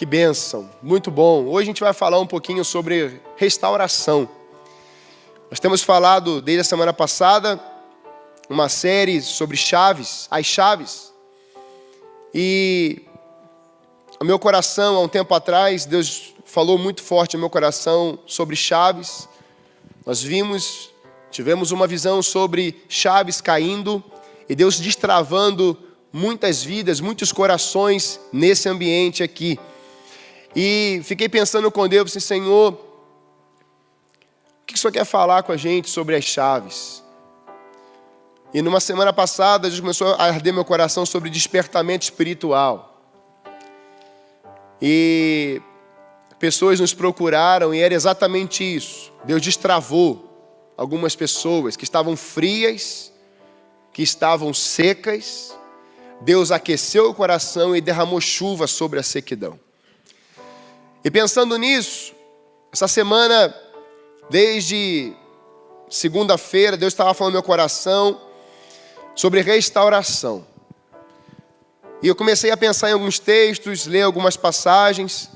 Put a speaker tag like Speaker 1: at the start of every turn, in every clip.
Speaker 1: Que bênção, muito bom. Hoje a gente vai falar um pouquinho sobre restauração. Nós temos falado desde a semana passada uma série sobre chaves, as chaves. E o meu coração, há um tempo atrás, Deus falou muito forte no meu coração sobre chaves. Nós tivemos uma visão sobre chaves caindo e Deus destravando muitas vidas, muitos corações nesse ambiente aqui. E fiquei pensando com Deus, assim, Senhor, o que o Senhor quer falar com a gente sobre as chaves? E numa semana passada, Deus começou a arder meu coração sobre despertamento espiritual. E pessoas nos procuraram e era exatamente isso. Deus destravou algumas pessoas que estavam frias, que estavam secas. Deus aqueceu o coração e derramou chuva sobre a sequidão. E pensando nisso, essa semana, desde segunda-feira, Deus estava falando no meu coração sobre restauração. E eu comecei a pensar em alguns textos, ler algumas passagens.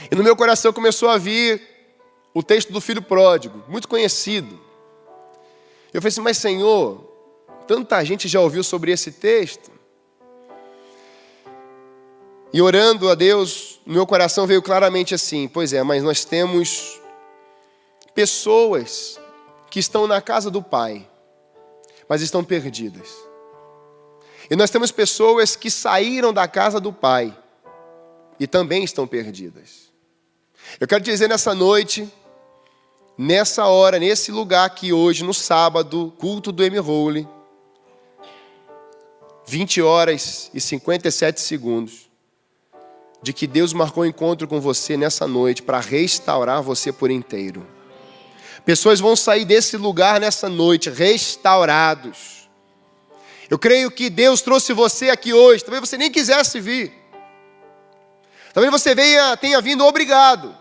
Speaker 1: E no meu coração começou a vir o texto do filho pródigo, muito conhecido. Eu falei assim, mas Senhor, tanta gente já ouviu sobre esse texto. E orando a Deus, no meu coração veio claramente assim, pois é, mas nós temos pessoas que estão na casa do Pai, mas estão perdidas. E nós temos pessoas que saíram da casa do Pai e também estão perdidas. Eu quero dizer nessa noite, nessa hora, nesse lugar aqui hoje, no sábado, culto do M-Holy, 20 horas e 57 segundos, de que Deus marcou um encontro com você nessa noite para restaurar você por inteiro. Pessoas vão sair desse lugar nessa noite restaurados. Eu creio que Deus trouxe você aqui hoje, talvez você nem quisesse vir. Talvez você tenha vindo obrigado.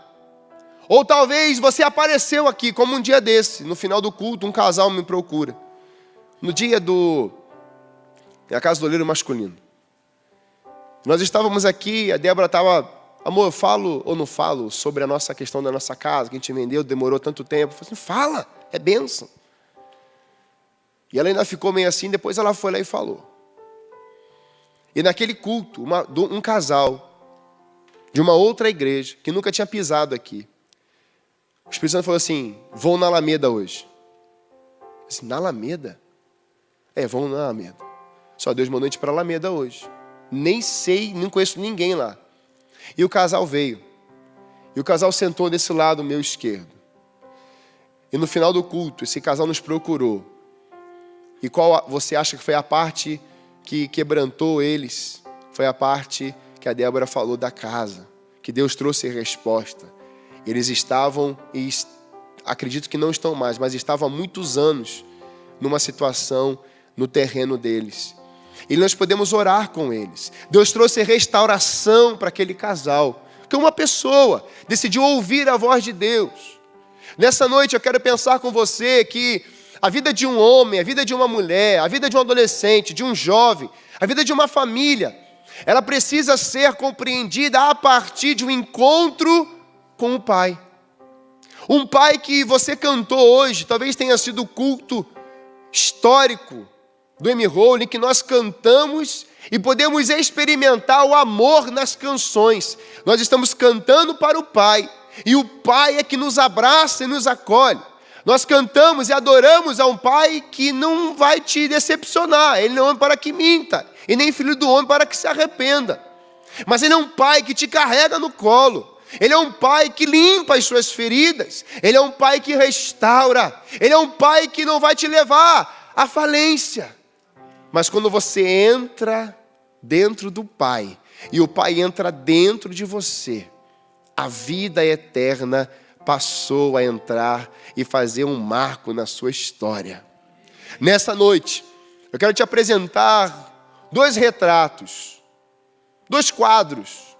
Speaker 1: Ou talvez você apareceu aqui, como um dia desse, no final do culto, um casal me procura. No dia da casa do oleiro masculino. Nós estávamos aqui, a Débora estava, amor, eu falo ou não falo sobre a nossa questão da nossa casa, que a gente vendeu, demorou tanto tempo. Eu falei assim, fala, é bênção. E ela ainda ficou meio assim, depois ela foi lá e falou. E naquele culto, um casal de uma outra igreja, que nunca tinha pisado aqui, o Espírito Santo falou assim, vão na Alameda hoje. Eu disse, na Alameda? Vão na Alameda. Só Deus mandou a gente para a Alameda hoje. Nem sei, não conheço ninguém lá. E o casal veio. E o casal sentou desse lado meu esquerdo. E no final do culto, esse casal nos procurou. E qual você acha que foi a parte que quebrantou eles? Foi a parte que a Débora falou da casa. Que Deus trouxe resposta. Eles estavam, e acredito que não estão mais, mas estavam há muitos anos numa situação no terreno deles. E nós podemos orar com eles. Deus trouxe restauração para aquele casal. Que uma pessoa decidiu ouvir a voz de Deus. Nessa noite eu quero pensar com você que a vida de um homem, a vida de uma mulher, a vida de um adolescente, de um jovem, a vida de uma família, ela precisa ser compreendida a partir de um encontro com o Pai. Um Pai que você cantou hoje, talvez tenha sido o culto histórico do M-Holy, que nós cantamos e podemos experimentar o amor nas canções. Nós estamos cantando para o Pai, e o Pai é que nos abraça e nos acolhe. Nós cantamos e adoramos a um Pai que não vai te decepcionar. Ele não é homem para que minta, e nem filho do homem para que se arrependa. Mas Ele é um Pai que te carrega no colo. Ele é um Pai que limpa as suas feridas. Ele é um Pai que restaura. Ele é um Pai que não vai te levar à falência. Mas quando você entra dentro do Pai, e o Pai entra dentro de você, a vida eterna passou a entrar e fazer um marco na sua história. Nessa noite, eu quero te apresentar 2 retratos, 2 quadros.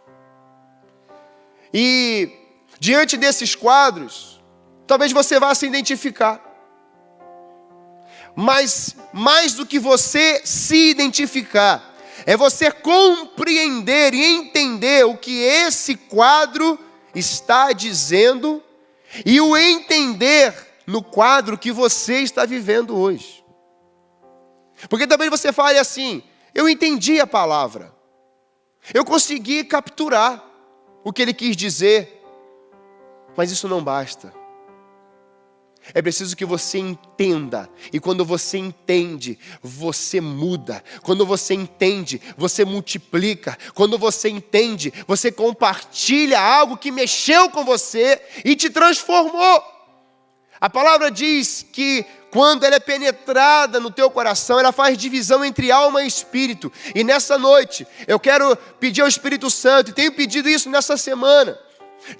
Speaker 1: E diante desses quadros, talvez você vá se identificar. Mas mais do que você se identificar, é você compreender e entender o que esse quadro está dizendo e o entender no quadro que você está vivendo hoje. Porque talvez você fale assim: eu entendi a palavra, eu consegui capturar o que ele quis dizer, mas isso não basta. É preciso que você entenda, e quando você entende, você muda. Quando você entende, você multiplica. Quando você entende, você compartilha algo que mexeu com você e te transformou. A palavra diz que quando ela é penetrada no teu coração, ela faz divisão entre alma e espírito. E nessa noite, eu quero pedir ao Espírito Santo, e tenho pedido isso nessa semana,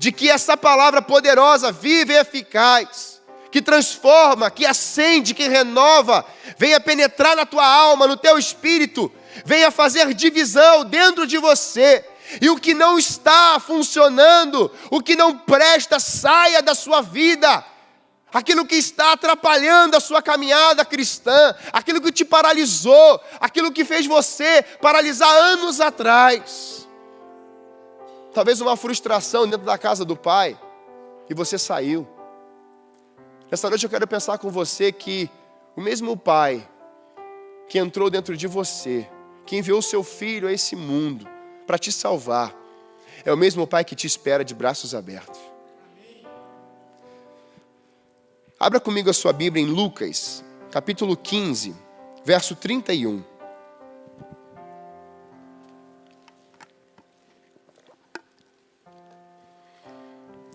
Speaker 1: de que essa palavra poderosa, viva e eficaz, que transforma, que acende, que renova, venha penetrar na tua alma, no teu espírito, venha fazer divisão dentro de você. E o que não está funcionando, o que não presta, saia da sua vida. Aquilo que está atrapalhando a sua caminhada cristã, aquilo que te paralisou, aquilo que fez você paralisar anos atrás. Talvez uma frustração dentro da casa do pai, e você saiu. Nessa noite eu quero pensar com você que o mesmo pai que entrou dentro de você, que enviou o seu filho a esse mundo para te salvar, é o mesmo pai que te espera de braços abertos. Abra comigo a sua Bíblia em Lucas, capítulo 15, verso 31.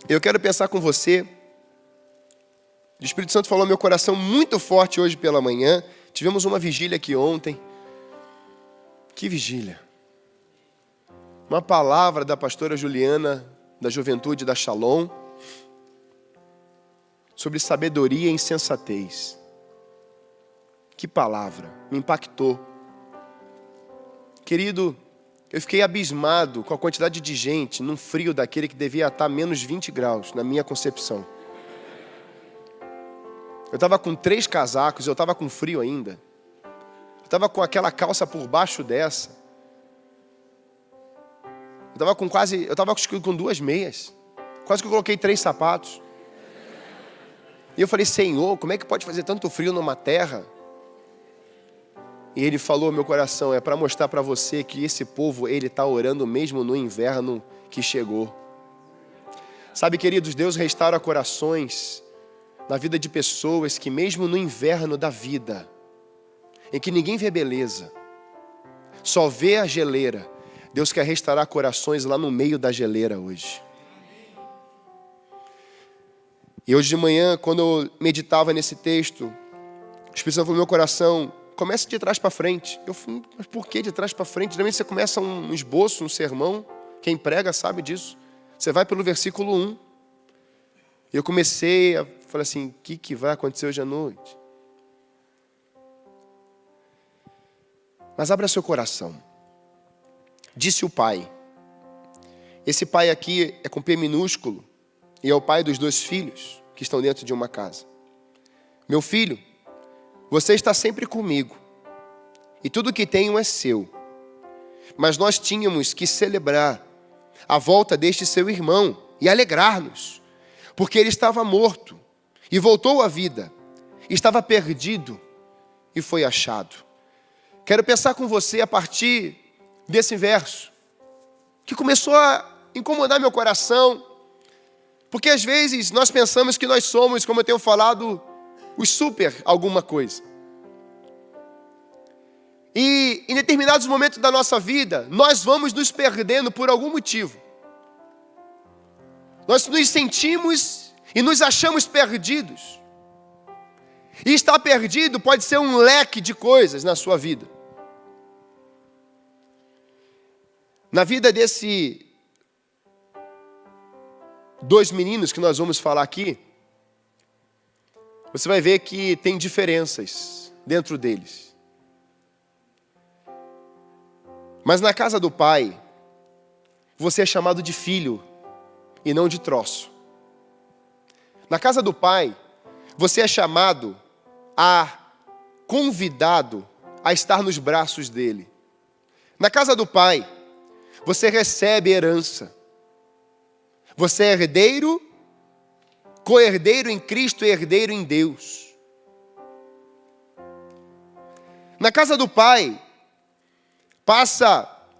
Speaker 1: Eu quero pensar com você. O Espírito Santo falou ao meu coração muito forte hoje pela manhã. Tivemos uma vigília aqui ontem. Que vigília! Uma palavra da pastora Juliana, da Juventude da Shalom, sobre sabedoria e insensatez. Que palavra! Me impactou. Querido, eu fiquei abismado com a quantidade de gente num frio daquele que devia estar menos 20 graus, na minha concepção. Eu estava com 3 casacos, eu estava com frio ainda. Eu estava com aquela calça por baixo dessa. Eu estava com 2 meias. Quase que eu coloquei 3 sapatos. E eu falei: Senhor, como é que pode fazer tanto frio numa terra? E Ele falou ao meu coração: é para mostrar para você que esse povo, ele está orando mesmo no inverno que chegou. Sabe, queridos, Deus restaura corações na vida de pessoas que mesmo no inverno da vida, em que ninguém vê beleza, só vê a geleira, Deus quer restaurar corações lá no meio da geleira hoje. E hoje de manhã, quando eu meditava nesse texto, o Espírito Santo falou no meu coração: comece de trás para frente. Eu falei: mas por que de trás para frente? Geralmente você começa um esboço, um sermão, quem prega sabe disso. Você vai pelo versículo 1. E eu comecei a falar assim: o que vai acontecer hoje à noite? Mas abra seu coração. Disse o pai. Esse pai aqui é com P minúsculo e é o pai dos 2 filhos que estão dentro de uma casa. Meu filho, você está sempre comigo e tudo que tenho é seu. Mas nós tínhamos que celebrar a volta deste seu irmão e alegrar-nos, porque ele estava morto e voltou à vida, estava perdido e foi achado. Quero pensar com você a partir desse verso, que começou a incomodar meu coração, porque às vezes nós pensamos que nós somos, como eu tenho falado, os super alguma coisa. E em determinados momentos da nossa vida, nós vamos nos perdendo por algum motivo. Nós nos sentimos e nos achamos perdidos. E estar perdido pode ser um leque de coisas na sua vida. Na vida desses 2 meninos que nós vamos falar aqui, você vai ver que tem diferenças dentro deles. Mas na casa do pai, você é chamado de filho e não de troço. Na casa do pai, você é chamado convidado a estar nos braços dele. Na casa do Pai, você recebe herança. Você é herdeiro, co-herdeiro em Cristo e herdeiro em Deus. Na casa do Pai,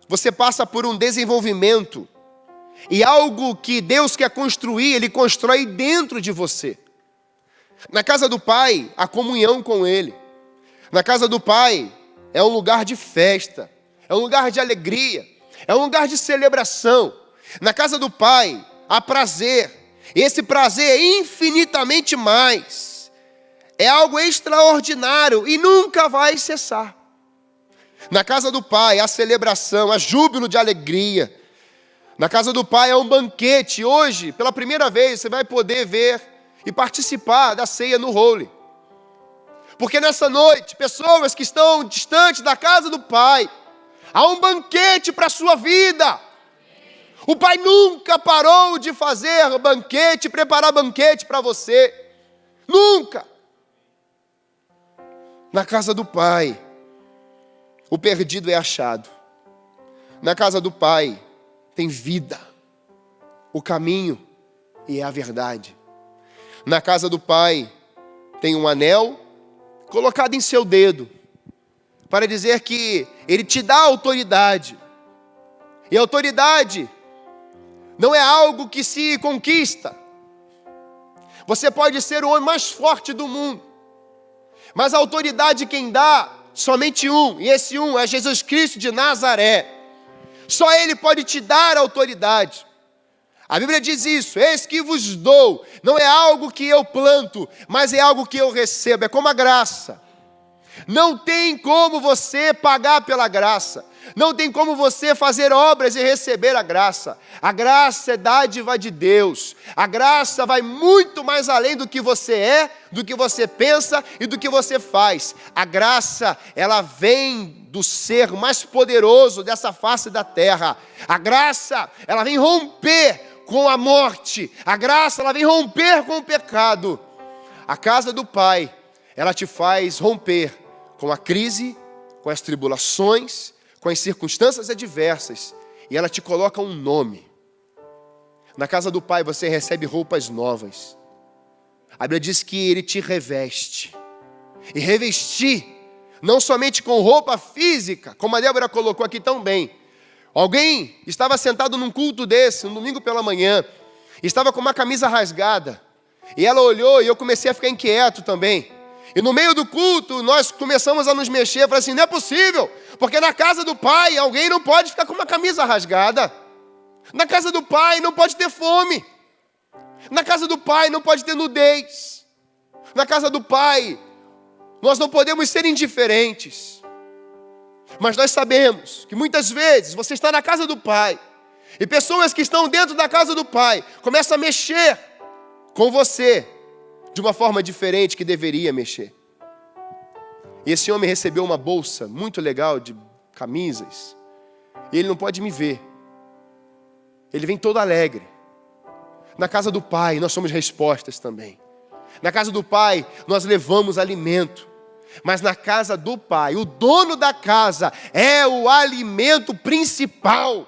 Speaker 1: você passa por um desenvolvimento. E algo que Deus quer construir, Ele constrói dentro de você. Na casa do Pai, a comunhão com Ele. Na casa do Pai, é um lugar de festa. É um lugar de alegria. É um lugar de celebração. Na casa do Pai, há prazer. Esse prazer é infinitamente mais. É algo extraordinário e nunca vai cessar. Na casa do Pai, há celebração, há júbilo de alegria. Na casa do Pai é um banquete. Hoje, pela primeira vez, você vai poder ver e participar da ceia no Holy. Porque nessa noite, pessoas que estão distantes da casa do Pai, há um banquete para a sua vida. O Pai nunca parou de fazer banquete, preparar banquete para você. Nunca. Na casa do Pai, o perdido é achado. Na casa do Pai, tem vida, o caminho e é a verdade. Na casa do Pai, tem um anel colocado em seu dedo, para dizer que Ele te dá autoridade. E a autoridade não é algo que se conquista. Você pode ser o homem mais forte do mundo, mas a autoridade quem dá, somente um, e esse um é Jesus Cristo de Nazaré. Só Ele pode te dar autoridade. A Bíblia diz isso: eis que vos dou. Não é algo que eu planto, mas é algo que eu recebo. É como a graça. Não tem como você pagar pela graça. Não tem como você fazer obras e receber a graça. A graça é dádiva de Deus. A graça vai muito mais além do que você é, do que você pensa e do que você faz. A graça, ela vem do ser mais poderoso dessa face da terra. A graça, ela vem romper com a morte. A graça, ela vem romper com o pecado. A casa do Pai, ela te faz romper com a crise, com as tribulações, com as circunstâncias adversas, e ela te coloca um nome. Na casa do Pai você recebe roupas novas. A Bíblia diz que Ele te reveste. E revestir, não somente com roupa física, como a Débora colocou aqui tão bem. Alguém estava sentado num culto desse, um domingo pela manhã, estava com uma camisa rasgada, e ela olhou e eu comecei a ficar inquieto também. E no meio do culto, nós começamos a nos mexer. Eu falei assim, não é possível, porque na casa do Pai, alguém não pode ficar com uma camisa rasgada. Na casa do Pai não pode ter fome. Na casa do Pai não pode ter nudez. Na casa do Pai, nós não podemos ser indiferentes. Mas nós sabemos que muitas vezes você está na casa do Pai, e pessoas que estão dentro da casa do Pai começam a mexer com você de uma forma diferente que deveria mexer. E esse homem recebeu uma bolsa muito legal de camisas. E ele não pode me ver. Ele vem todo alegre. Na casa do Pai nós somos respostas também. Na casa do Pai nós levamos alimento. Mas na casa do Pai, o dono da casa é o alimento principal.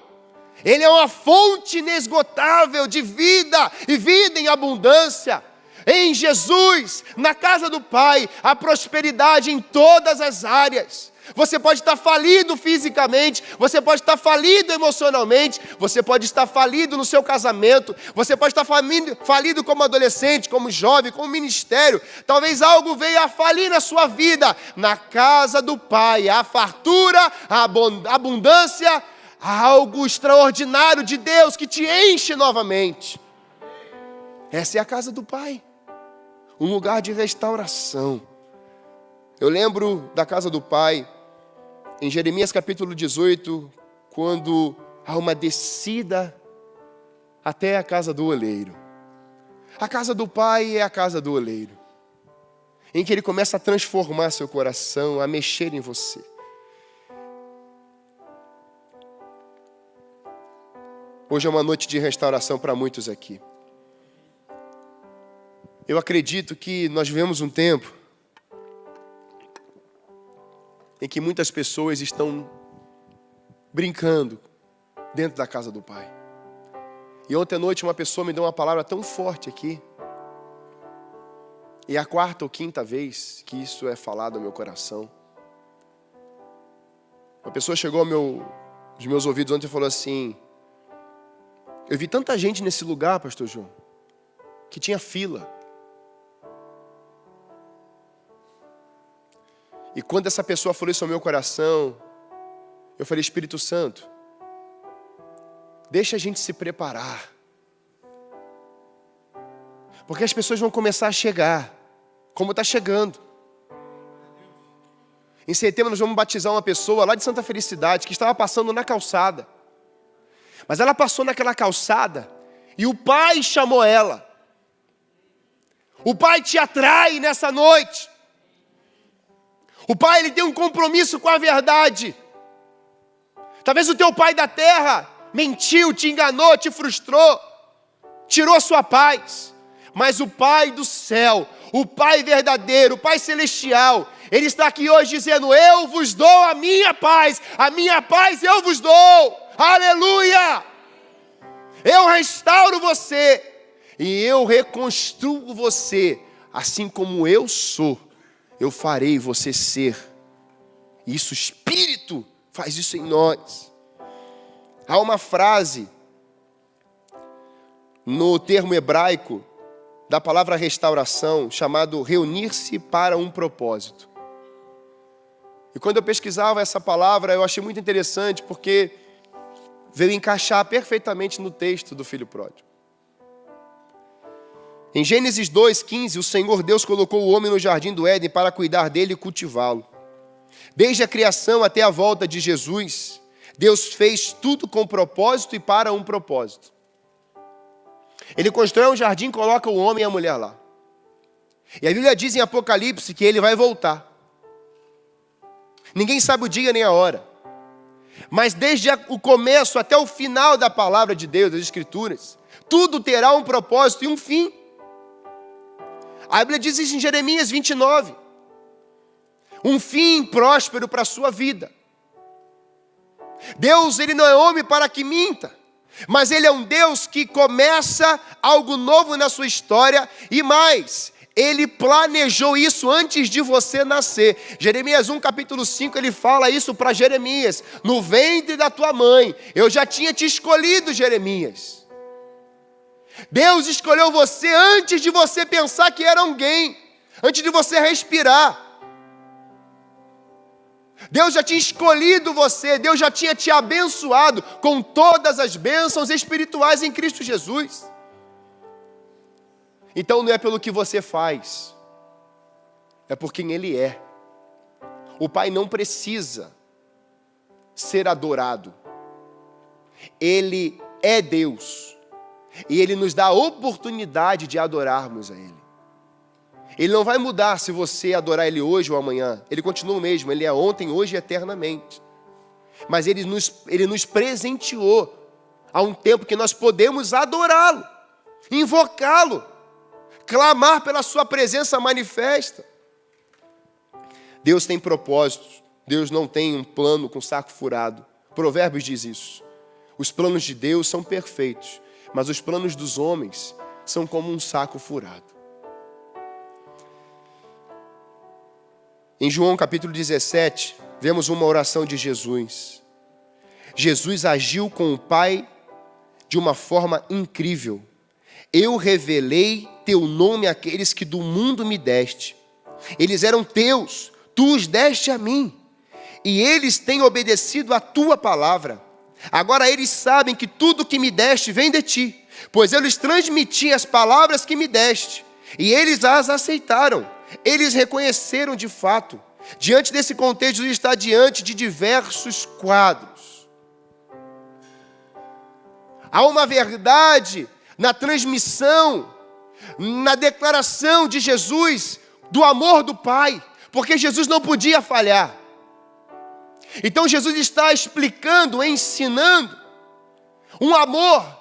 Speaker 1: Ele é uma fonte inesgotável de vida e vida em abundância. Em Jesus, na casa do Pai, há prosperidade em todas as áreas. Você pode estar falido fisicamente, você pode estar falido emocionalmente, você pode estar falido no seu casamento, você pode estar falido como adolescente, como jovem, como ministério. Talvez algo venha a falir na sua vida. Na casa do Pai, há fartura, há abundância, há algo extraordinário de Deus que te enche novamente. Essa é a casa do Pai. Um lugar de restauração. Eu lembro da casa do Pai, em Jeremias capítulo 18, quando há uma descida até a casa do oleiro. A casa do Pai é a casa do oleiro, em que Ele começa a transformar seu coração, a mexer em você. Hoje é uma noite de restauração para muitos aqui. Eu acredito que nós vivemos um tempo em que muitas pessoas estão brincando dentro da casa do Pai. E ontem à noite uma pessoa me deu uma palavra tão forte aqui. E é a 4ª ou 5ª vez que isso é falado ao meu coração. Uma pessoa chegou aos meus ouvidos ontem e falou assim: eu vi tanta gente nesse lugar, pastor João, que tinha fila. E quando essa pessoa falou isso ao meu coração, eu falei: Espírito Santo, deixa a gente se preparar. Porque as pessoas vão começar a chegar, como está chegando. Em setembro nós vamos batizar uma pessoa lá de Santa Felicidade, que estava passando na calçada. Mas ela passou naquela calçada e o Pai chamou ela. O Pai te atrai nessa noite. O Pai, Ele tem um compromisso com a verdade. Talvez o teu pai da terra mentiu, te enganou, te frustrou, tirou a sua paz. Mas o Pai do céu, o Pai verdadeiro, o Pai celestial, Ele está aqui hoje dizendo: eu vos dou a minha paz eu vos dou. Aleluia! Eu restauro você e eu reconstruo você, assim como eu sou, eu farei você ser. Isso, o Espírito faz isso em nós. Há uma frase no termo hebraico da palavra restauração, chamado reunir-se para um propósito. E quando eu pesquisava essa palavra, eu achei muito interessante, porque veio encaixar perfeitamente no texto do filho pródigo. Em Gênesis 2:15, o Senhor Deus colocou o homem no jardim do Éden para cuidar dele e cultivá-lo. Desde a criação até a volta de Jesus, Deus fez tudo com propósito e para um propósito. Ele constrói um jardim e coloca o homem e a mulher lá. E a Bíblia diz em Apocalipse que ele vai voltar. Ninguém sabe o dia nem a hora. Mas desde o começo até o final da palavra de Deus, das Escrituras, tudo terá um propósito e um fim. A Bíblia diz isso em Jeremias 29. Um fim próspero para a sua vida. Deus, Ele não é homem para que minta. Mas Ele é um Deus que começa algo novo na sua história e mais, Ele planejou isso antes de você nascer. Jeremias 1, capítulo 5, ele fala isso para Jeremias: no ventre da tua mãe, eu já tinha te escolhido, Jeremias. Deus escolheu você antes de você pensar que era alguém, antes de você respirar. Deus já tinha escolhido você, Deus já tinha te abençoado com todas as bênçãos espirituais em Cristo Jesus. Então não é pelo que você faz, é por quem Ele é. O Pai não precisa ser adorado. Ele é Deus. E Ele nos dá a oportunidade de adorarmos a Ele. Ele não vai mudar se você adorar Ele hoje ou amanhã. Ele continua o mesmo, Ele é ontem, hoje e eternamente. Mas Ele nos presenteou há um tempo que nós podemos adorá-lo, invocá-lo, clamar pela sua presença manifesta. Deus tem propósitos. Deus não tem um plano com saco furado. Provérbios diz isso. Os planos de Deus são perfeitos, mas os planos dos homens são como um saco furado. Em João capítulo 17, vemos uma oração de Jesus. Jesus agiu com o Pai de uma forma incrível. Eu revelei teu nome àqueles que do mundo me deste. Eles eram teus, tu os deste a mim. E eles têm obedecido à tua palavra. Agora eles sabem que tudo que me deste vem de ti, pois eu lhes transmiti as palavras que me deste, e eles as aceitaram. Eles reconheceram de fato. Diante desse contexto, Jesus está diante de diversos quadros. Há uma verdade na transmissão, na declaração de Jesus do amor do Pai, porque Jesus não podia falhar. Então Jesus está explicando, ensinando um amor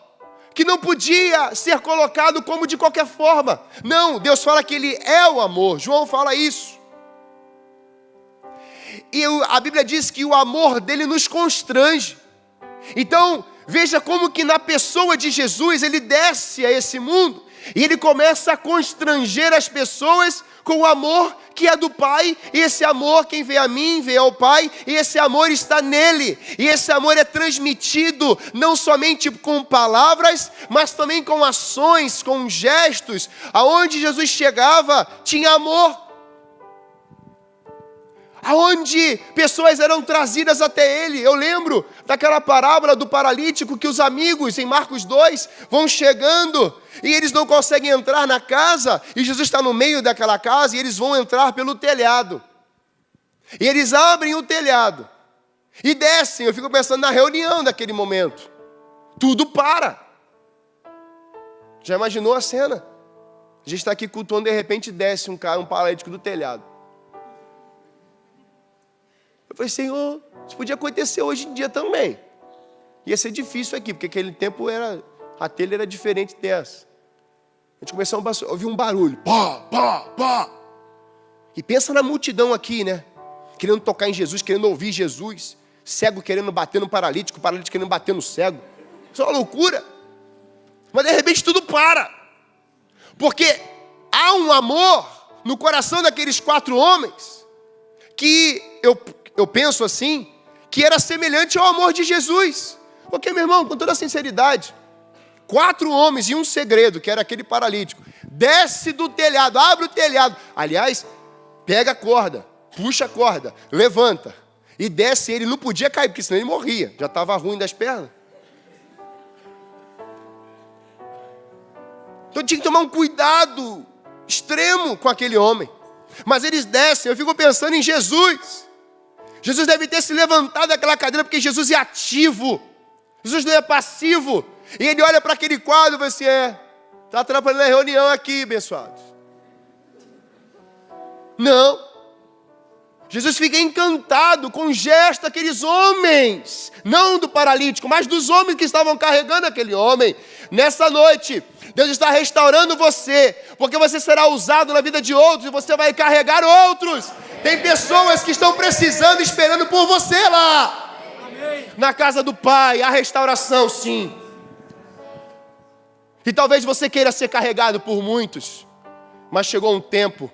Speaker 1: que não podia ser colocado como de qualquer forma. Não, Deus fala que Ele é o amor. João fala isso. a Bíblia diz que o amor dele nos constrange. Então, veja como que na pessoa de Jesus, ele desce a esse mundo e ele começa a constranger as pessoas com o amor que é do Pai. E esse amor, quem vê a mim, vê ao Pai, e esse amor está nele. E esse amor é transmitido não somente com palavras, mas também com ações, com gestos. Aonde Jesus chegava, tinha amor. Aonde pessoas eram trazidas até ele. Eu lembro daquela parábola do paralítico que os amigos, em Marcos 2, vão chegando e eles não conseguem entrar na casa, e Jesus está no meio daquela casa e eles vão entrar pelo telhado. E eles abrem o telhado e descem. Eu fico pensando na reunião daquele momento. Tudo para. Já imaginou a cena? A gente está aqui cultuando, de repente desce um paralítico do telhado. Eu falei, Senhor, isso podia acontecer hoje em dia também. Ia ser difícil aqui, porque aquele tempo a telha era diferente dessa. A gente começou a ouvir um barulho. Pá, pá, pá. E pensa na multidão aqui, né? Querendo tocar em Jesus, querendo ouvir Jesus. Cego querendo bater no paralítico querendo bater no cego. Isso é uma loucura. Mas de repente tudo para. Porque há um amor no coração daqueles 4 homens que eu penso assim, que era semelhante ao amor de Jesus. Porque, meu irmão, com toda sinceridade, 4 homens e um segredo, que era aquele paralítico, desce do telhado, abre o telhado. Aliás, pega a corda, puxa a corda, levanta e desce. Ele não podia cair, porque senão ele morria, já estava ruim das pernas. Então tinha que tomar um cuidado extremo com aquele homem. Mas eles descem, eu fico pensando em Jesus. Jesus deve ter se levantado daquela cadeira, porque Jesus é ativo. Jesus não é passivo. E ele olha para aquele quadro e fala assim, está atrapalhando a reunião aqui, abençoados. Não. Jesus fica encantado com o gesto daqueles homens. Não do paralítico, mas dos homens que estavam carregando aquele homem. Nessa noite, Deus está restaurando você, porque você será usado na vida de outros e você vai carregar outros. Tem pessoas que estão precisando, esperando por você lá. Amém. Na casa do Pai, a restauração, sim. E talvez você queira ser carregado por muitos, mas chegou um tempo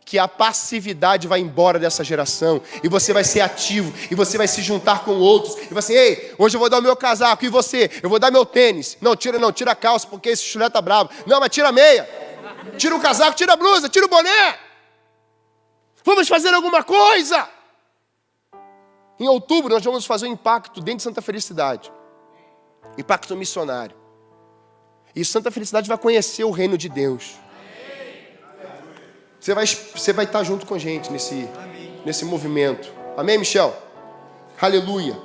Speaker 1: que a passividade vai embora dessa geração, e você vai ser ativo, e você vai se juntar com outros, e vai assim, ei, hoje eu vou dar o meu casaco, e você? Eu vou dar meu tênis. Não, tira a calça, porque esse chulé tá bravo. Não, mas tira a meia, tira o casaco, tira a blusa, tira o boné. Vamos fazer alguma coisa. Em outubro nós vamos fazer um impacto dentro de Santa Felicidade, impacto missionário, e Santa Felicidade vai conhecer o reino de Deus. Você vai estar junto com a gente nesse movimento. Amém, Michel? Aleluia.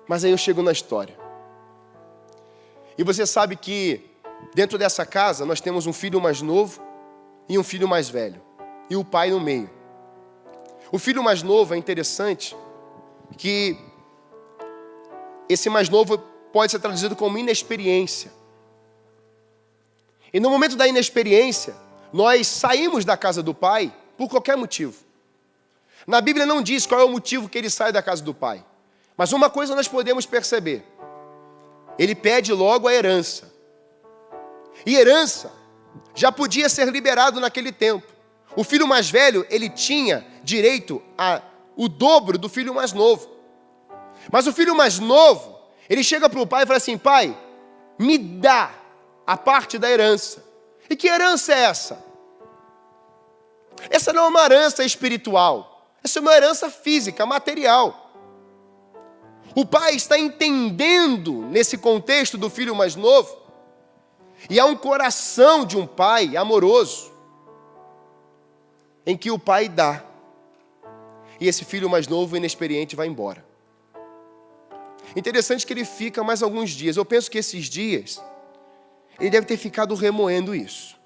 Speaker 1: Mas aí eu chego na história. E você sabe que dentro dessa casa nós temos um filho mais novo e um filho mais velho. E o pai no meio. O filho mais novo é interessante que esse mais novo pode ser traduzido como inexperiência. E no momento da inexperiência, nós saímos da casa do pai por qualquer motivo. Na Bíblia não diz qual é o motivo que ele sai da casa do pai. Mas uma coisa nós podemos perceber. Ele pede logo a herança. E herança já podia ser liberado naquele tempo. O filho mais velho, ele tinha direito ao dobro do filho mais novo. Mas o filho mais novo, ele chega para o pai e fala assim, pai, me dá a parte da herança. E que herança é essa? Essa não é uma herança espiritual. Essa é uma herança física, material. O pai está entendendo nesse contexto do filho mais novo. E há um coração de um pai amoroso, em que o pai dá. E esse filho mais novo, inexperiente, vai embora. Interessante que ele fica mais alguns dias. Eu penso que esses dias ele deve ter ficado remoendo isso.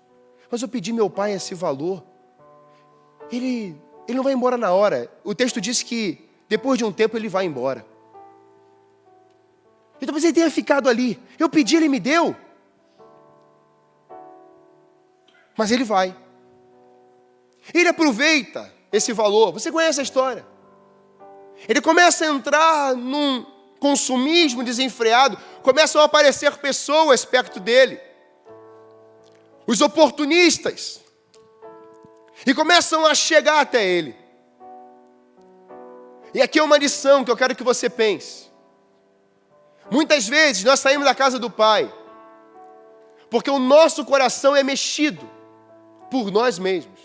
Speaker 1: Mas eu pedi meu pai esse valor. Ele não vai embora na hora. O texto diz que depois de um tempo ele vai embora. E talvez ele tenha ficado ali. Eu pedi, ele me deu. Mas ele vai. Ele aproveita esse valor. Você conhece a história. Ele começa a entrar num consumismo desenfreado, começam a aparecer pessoas perto dele, os oportunistas, e começam a chegar até ele. E aqui é uma lição que eu quero que você pense. Muitas vezes nós saímos da casa do Pai porque o nosso coração é mexido por nós mesmos.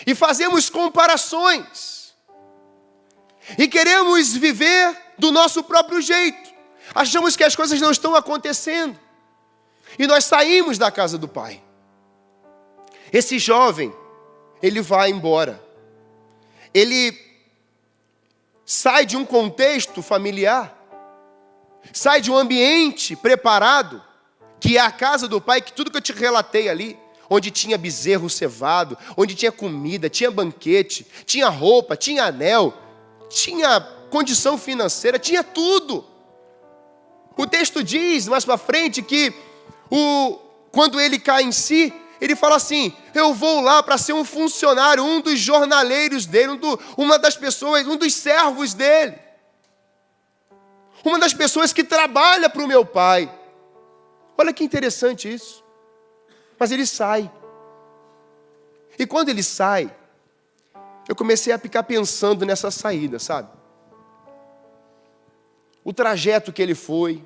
Speaker 1: E fazemos comparações. E queremos viver do nosso próprio jeito. Achamos que as coisas não estão acontecendo. E nós saímos da casa do Pai. Esse jovem, ele vai embora. Ele sai de um contexto familiar. Sai de um ambiente preparado, que é a casa do Pai, que tudo que eu te relatei ali, onde tinha bezerro cevado, onde tinha comida, tinha banquete, tinha roupa, tinha anel, tinha condição financeira, tinha tudo. O texto diz, mais para frente, que quando ele cai em si, ele fala assim: eu vou lá para ser um funcionário, um dos jornaleiros dele, uma das pessoas, um dos servos dele. Uma das pessoas que trabalha para o meu pai. Olha que interessante isso. Mas ele sai. E quando ele sai, eu comecei a ficar pensando nessa saída, sabe? O trajeto que ele foi,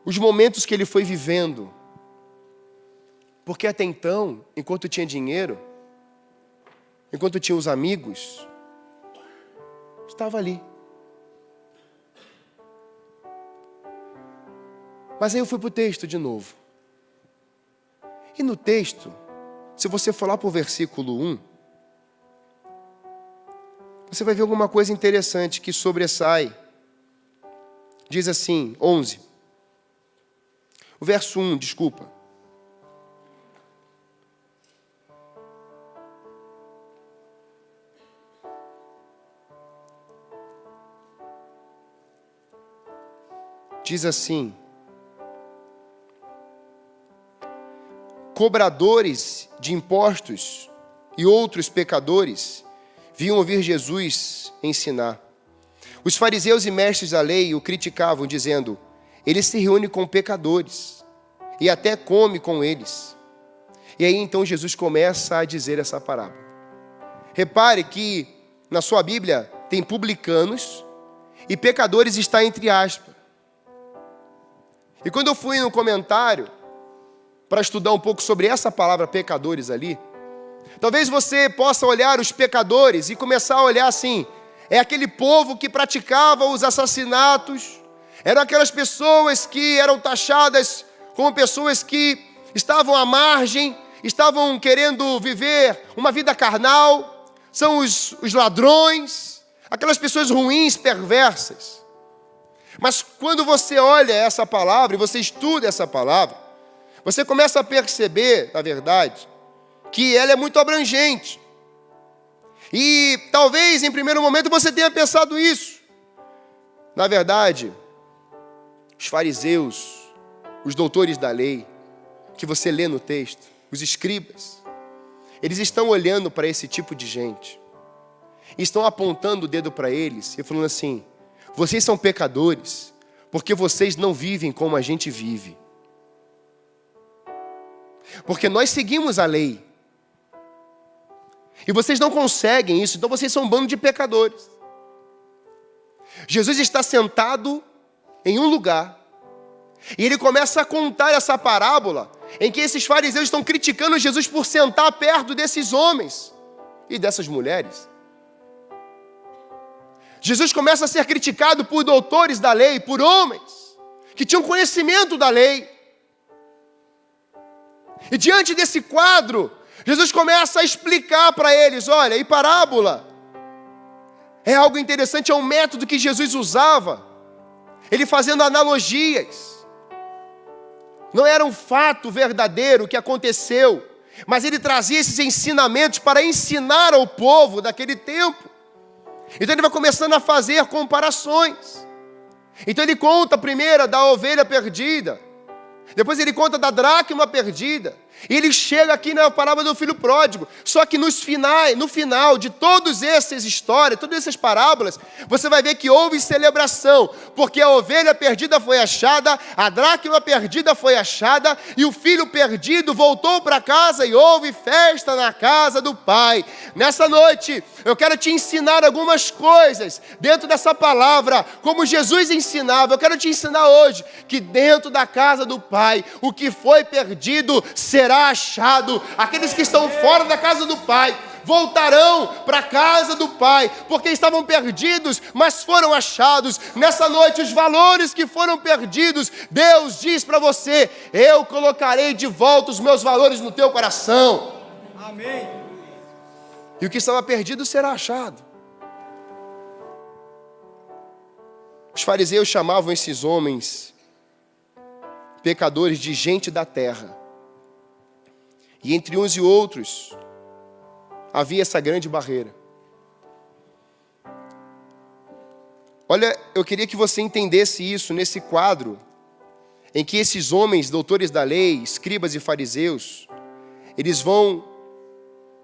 Speaker 1: os momentos que ele foi vivendo. Porque até então, enquanto tinha dinheiro, enquanto tinha os amigos, estava ali. Mas aí eu fui para o texto de novo. E no texto, se você for lá para o versículo 1, você vai ver alguma coisa interessante que sobressai. Diz assim, 11. O verso 1, desculpa. Diz assim: cobradores de impostos e outros pecadores vinham ouvir Jesus ensinar. Os fariseus e mestres da lei o criticavam, dizendo: ele se reúne com pecadores e até come com eles. E aí então Jesus começa a dizer essa parábola. Repare que na sua Bíblia tem publicanos e pecadores está entre aspas. E quando eu fui no comentário para estudar um pouco sobre essa palavra pecadores ali, talvez você possa olhar os pecadores e começar a olhar assim: é aquele povo que praticava os assassinatos, eram aquelas pessoas que eram taxadas como pessoas que estavam à margem, estavam querendo viver uma vida carnal, são os ladrões, aquelas pessoas ruins, perversas. Mas quando você olha essa palavra e você estuda essa palavra, você começa a perceber, na verdade, que ela é muito abrangente. E talvez em primeiro momento você tenha pensado isso. Na verdade, os fariseus, os doutores da lei, que você lê no texto, os escribas, eles estão olhando para esse tipo de gente, e estão apontando o dedo para eles e falando assim: vocês são pecadores, porque vocês não vivem como a gente vive. Porque nós seguimos a lei. E vocês não conseguem isso, então vocês são um bando de pecadores. Jesus está sentado em um lugar, e ele começa a contar essa parábola, em que esses fariseus estão criticando Jesus por sentar perto desses homens e dessas mulheres. Jesus começa a ser criticado por doutores da lei, por homens que tinham conhecimento da lei. E diante desse quadro, Jesus começa a explicar para eles: olha, e parábola é algo interessante, é um método que Jesus usava, ele fazendo analogias. Não era um fato verdadeiro que aconteceu, mas ele trazia esses ensinamentos para ensinar ao povo daquele tempo. Então ele vai começando a fazer comparações. Então ele conta primeiro da ovelha perdida, depois ele conta da dracma perdida, E ele chega aqui na parábola do filho pródigo. Só que no final de todas essas histórias, todas essas parábolas, você vai ver que houve celebração. Porque a ovelha perdida foi achada, a dracma perdida foi achada, e o filho perdido voltou para casa e houve festa na casa do pai. Nessa noite, eu quero te ensinar algumas coisas dentro dessa palavra, como Jesus ensinava. Eu quero te ensinar hoje que dentro da casa do pai, o que foi perdido será achado. Aqueles que estão fora da casa do pai voltarão para a casa do pai, porque estavam perdidos, mas foram achados. Nessa noite, os valores que foram perdidos, Deus diz para você: eu colocarei de volta os meus valores no teu coração.
Speaker 2: Amém.
Speaker 1: E o que estava perdido será achado. Os fariseus chamavam esses homens pecadores de gente da terra. E entre uns e outros, havia essa grande barreira. Olha, eu queria que você entendesse isso nesse quadro, em que esses homens, doutores da lei, escribas e fariseus, eles vão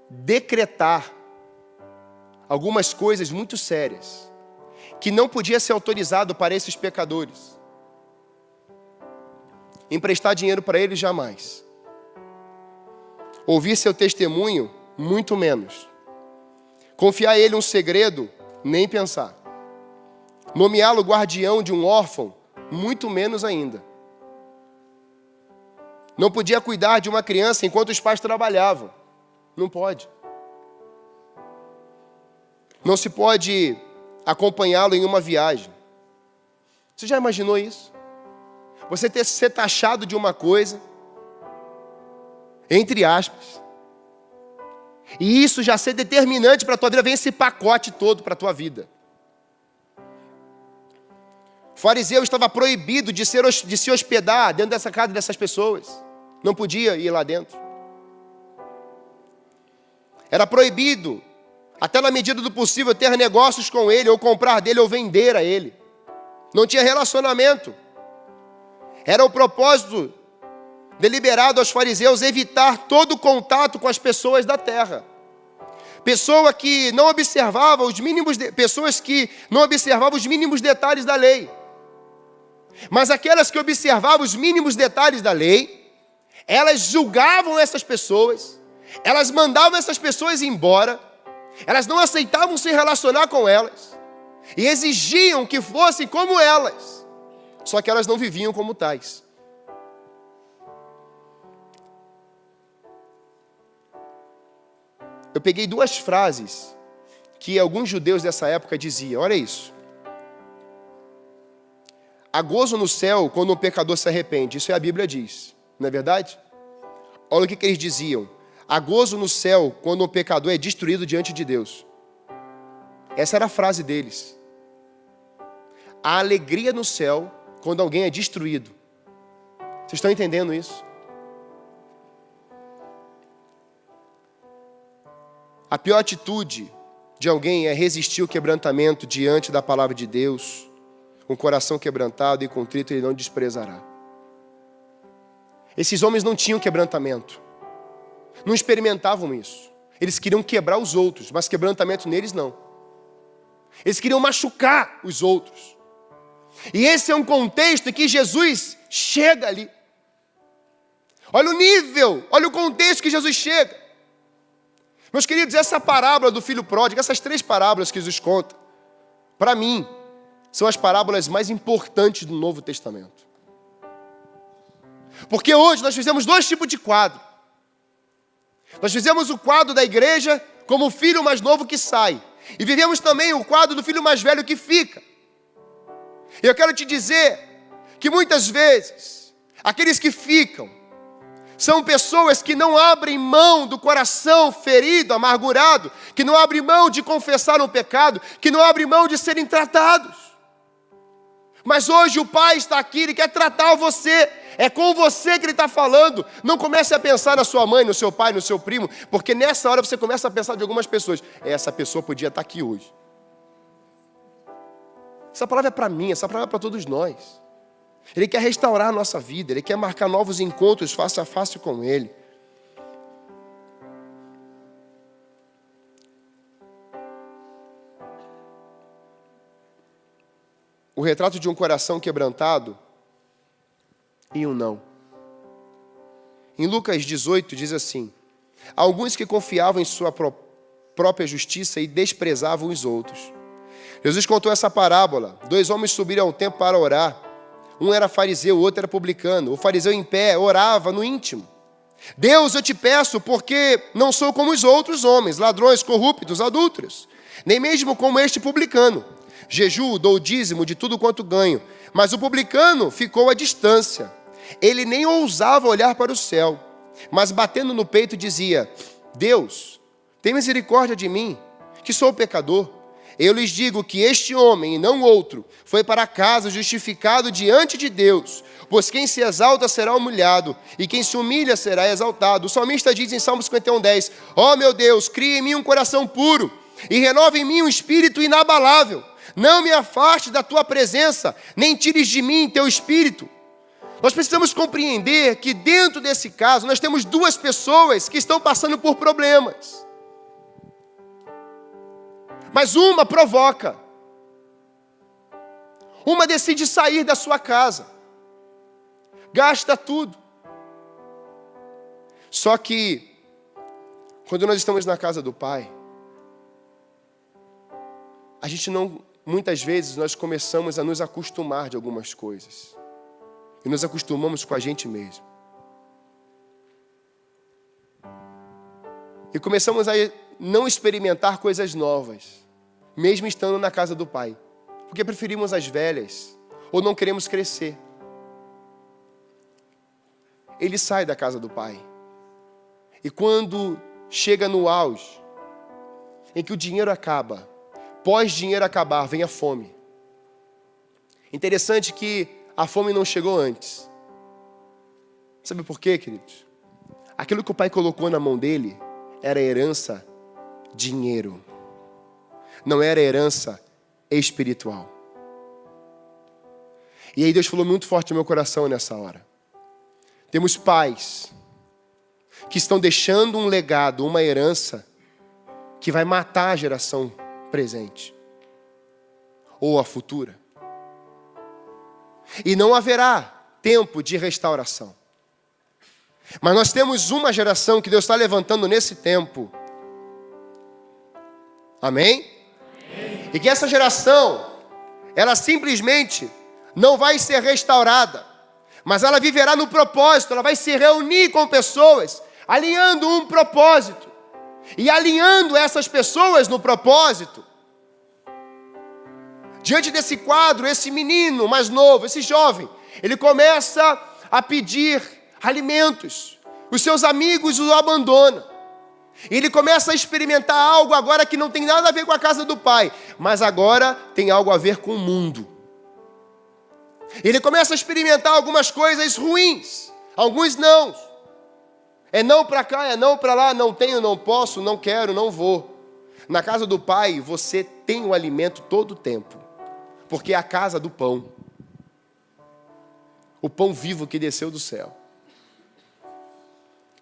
Speaker 1: decretar algumas coisas muito sérias, que não podia ser autorizado para esses pecadores. Emprestar dinheiro para eles, jamais. Ouvir seu testemunho, muito menos. Confiar a ele um segredo, nem pensar. Nomeá-lo guardião de um órfão, muito menos ainda. Não podia cuidar de uma criança enquanto os pais trabalhavam. Não pode. Não se pode acompanhá-lo em uma viagem. Você já imaginou isso? Você ser taxado de uma coisa, entre aspas, e isso já ser determinante para a tua vida. Vem esse pacote todo para a tua vida. O fariseu estava proibido de se hospedar dentro dessa casa dessas pessoas. Não podia ir lá dentro. Era proibido, até na medida do possível, ter negócios com ele, ou comprar dele, ou vender a ele. Não tinha relacionamento. Era o propósito deliberado aos fariseus evitar todo contato com as pessoas da terra. Pessoas que não observavam os mínimos detalhes da lei. Mas aquelas que observavam os mínimos detalhes da lei, elas julgavam essas pessoas, elas mandavam essas pessoas embora, elas não aceitavam se relacionar com elas, e exigiam que fossem como elas, só que elas não viviam como tais. Eu peguei duas frases que alguns judeus dessa época diziam. Olha isso. Há gozo no céu quando um pecador se arrepende. Isso a Bíblia diz. Não é verdade? Olha o que eles diziam. Há gozo no céu quando um pecador é destruído diante de Deus. Essa era a frase deles. Há alegria no céu quando alguém é destruído. Vocês estão entendendo isso? A pior atitude de alguém é resistir ao quebrantamento diante da palavra de Deus. Com o coração quebrantado e contrito, ele não desprezará. Esses homens não tinham quebrantamento. Não experimentavam isso. Eles queriam quebrar os outros, mas quebrantamento neles não. Eles queriam machucar os outros. E esse é um contexto em que Jesus chega ali. Olha o nível, olha o contexto que Jesus chega. Meus queridos, essa parábola do filho pródigo, essas 3 parábolas que Jesus conta, para mim, são as parábolas mais importantes do Novo Testamento. Porque hoje nós fizemos 2 tipos de quadro. Nós fizemos o quadro da igreja como o filho mais novo que sai. E vivemos também o quadro do filho mais velho que fica. E eu quero te dizer que muitas vezes, aqueles que ficam, são pessoas que não abrem mão do coração ferido, amargurado, que não abrem mão de confessar um pecado, que não abrem mão de serem tratados. Mas hoje o Pai está aqui, Ele quer tratar você. É com você que Ele está falando. Não comece a pensar na sua mãe, no seu pai, no seu primo, porque nessa hora você começa a pensar de algumas pessoas. Essa pessoa podia estar aqui hoje. Essa palavra é para mim, essa palavra é para todos nós. Ele quer restaurar a nossa vida, Ele quer marcar novos encontros face a face com Ele. retrato de um coração quebrantado e um não. Em Lucas 18 diz assim: alguns que confiavam em sua própria justiça e desprezavam os outros. Jesus contou essa parábola. 2 homens subiram ao templo para orar. Um era fariseu, o outro era publicano. O fariseu em pé orava no íntimo: Deus, eu te peço, porque não sou como os outros homens, ladrões, corruptos, adúlteros, nem mesmo como este publicano. Jejuo, dou o dízimo de tudo quanto ganho. Mas o publicano ficou à distância. Ele nem ousava olhar para o céu, mas batendo no peito dizia: Deus, tem misericórdia de mim, que sou pecador. Eu lhes digo que este homem, e não outro, foi para casa justificado diante de Deus. Pois quem se exalta será humilhado, e quem se humilha será exaltado. O salmista diz em Salmo 51:10: ó meu Deus, cria em mim um coração puro, e renova em mim um espírito inabalável. Não me afaste da tua presença, nem tires de mim teu espírito. Nós precisamos compreender que dentro desse caso, nós temos duas pessoas que estão passando por problemas. Mas uma provoca. Uma decide sair da sua casa. Gasta tudo. Só que, quando nós estamos na casa do Pai, a gente não, muitas vezes, nós começamos a nos acostumar de algumas coisas. E nos acostumamos com a gente mesmo. E começamos a não experimentar coisas novas, mesmo estando na casa do Pai, porque preferimos as velhas, ou não queremos crescer. Ele sai da casa do Pai, e quando chega no auge, em que o dinheiro acaba, pós-dinheiro acabar, vem a fome. Interessante que a fome não chegou antes. Sabe por quê, queridos? Aquilo que o Pai colocou na mão dele era herança, dinheiro. Não era herança espiritual. E aí Deus falou muito forte no meu coração nessa hora. Temos pais que estão deixando um legado, uma herança, que vai matar a geração presente. Ou a futura. E não haverá tempo de restauração. Mas nós temos uma geração que Deus está levantando nesse tempo. Amém? Amém. E que essa geração, ela simplesmente não vai ser restaurada, mas ela viverá no propósito, ela vai se reunir com pessoas, alinhando um propósito. E alinhando essas pessoas no propósito, diante desse quadro, esse menino mais novo, esse jovem, ele começa a pedir alimentos. Os seus amigos o abandonam. Ele começa a experimentar algo agora que não tem nada a ver com a casa do Pai, mas agora tem algo a ver com o mundo. Ele começa a experimentar algumas coisas ruins, alguns não. É não para cá, é não para lá, não tenho, não posso, não quero, não vou. Na casa do Pai, você tem o alimento todo o tempo, porque é a casa do pão. O pão vivo que desceu do céu.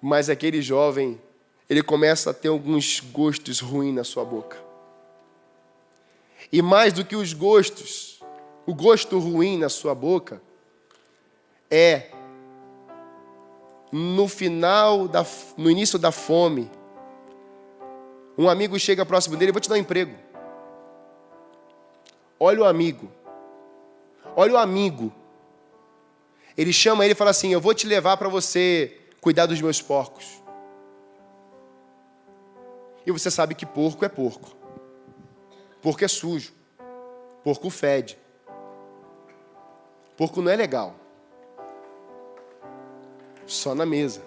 Speaker 1: Mas aquele jovem, ele começa a ter alguns gostos ruins na sua boca. E mais do que os gostos, o gosto ruim na sua boca é no início da fome. Um amigo chega próximo dele: vou te dar um emprego. Olha o amigo. Olha o amigo. Ele chama ele e fala assim: eu vou te levar para você cuidar dos meus porcos. E você sabe que porco é porco. Porco é sujo. Porco fede. Porco não é legal. Só na mesa.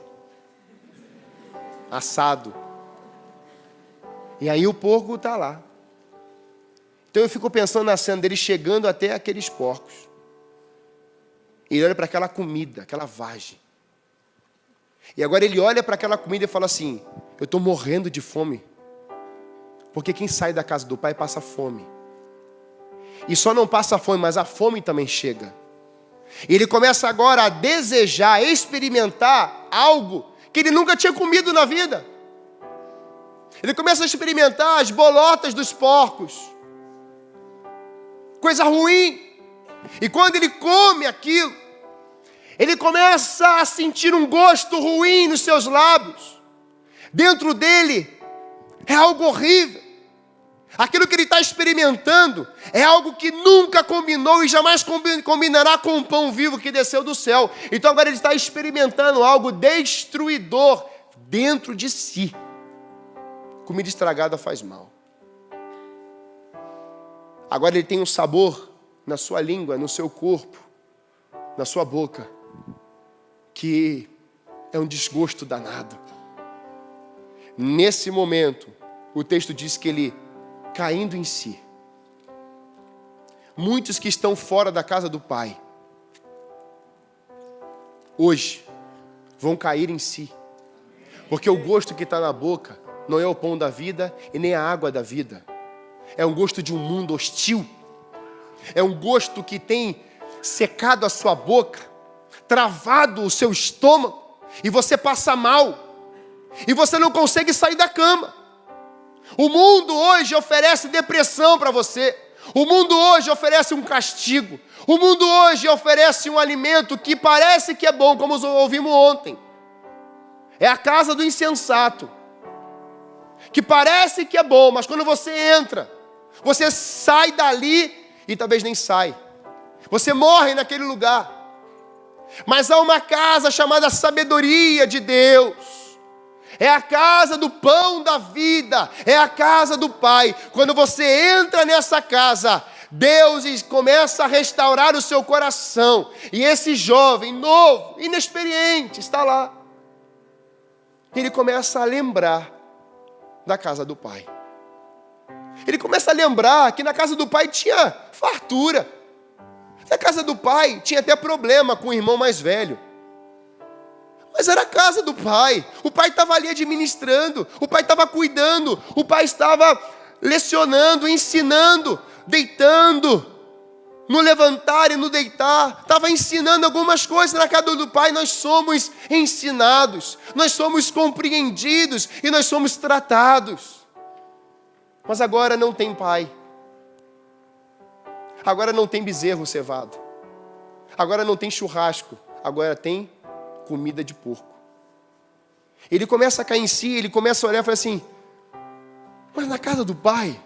Speaker 1: Assado. E aí o porco está lá. Então eu fico pensando na cena dele chegando até aqueles porcos. E ele olha para aquela comida, aquela vagem. E agora ele olha para aquela comida e fala assim: eu estou morrendo de fome. Porque quem sai da casa do Pai passa fome. E só não passa fome, mas a fome também chega. E ele começa agora a desejar, experimentar algo que ele nunca tinha comido na vida. Ele começa a experimentar as bolotas dos porcos. Coisa ruim. E quando ele come aquilo, ele começa a sentir um gosto ruim nos seus lábios. Dentro dele é algo horrível. Aquilo que ele está experimentando é algo que nunca combinou e jamais combinará com o pão vivo que desceu do céu. Então agora ele está experimentando algo destruidor dentro de si. Comida estragada faz mal. Agora ele tem um sabor na sua língua, no seu corpo, na sua boca, que é um desgosto danado. Nesse momento, o texto diz que ele, caindo em si, muitos que estão fora da casa do Pai, hoje, vão cair em si, porque o gosto que está na boca não é o pão da vida e nem a água da vida, é um gosto de um mundo hostil, é um gosto que tem secado a sua boca, travado o seu estômago, e você passa mal, e você não consegue sair da cama. O mundo hoje oferece depressão para você. O mundo hoje oferece um castigo. O mundo hoje oferece um alimento que parece que é bom, como ouvimos ontem. É a casa do insensato, que parece que é bom, mas quando você entra, você sai dali e talvez nem sai. Você morre naquele lugar. Mas há uma casa chamada sabedoria de Deus. É a casa do pão da vida. É a casa do Pai. Quando você entra nessa casa, Deus começa a restaurar o seu coração. E esse jovem novo, inexperiente, está lá. Ele começa a lembrar da casa do Pai. Ele começa a lembrar que na casa do Pai tinha fartura. Na casa do Pai tinha até problema com o irmão mais velho. Mas era a casa do Pai. O Pai estava ali administrando. O Pai estava cuidando. O Pai estava lecionando, ensinando, deitando, no levantar e no deitar. Estava ensinando algumas coisas. Na casa do Pai nós somos ensinados. Nós somos compreendidos e nós somos tratados. Mas agora não tem pai. Agora não tem bezerro cevado. Agora não tem churrasco. Agora tem comida de porco. Ele começa a cair em si, ele começa a olhar e fala assim, mas na casa do Pai,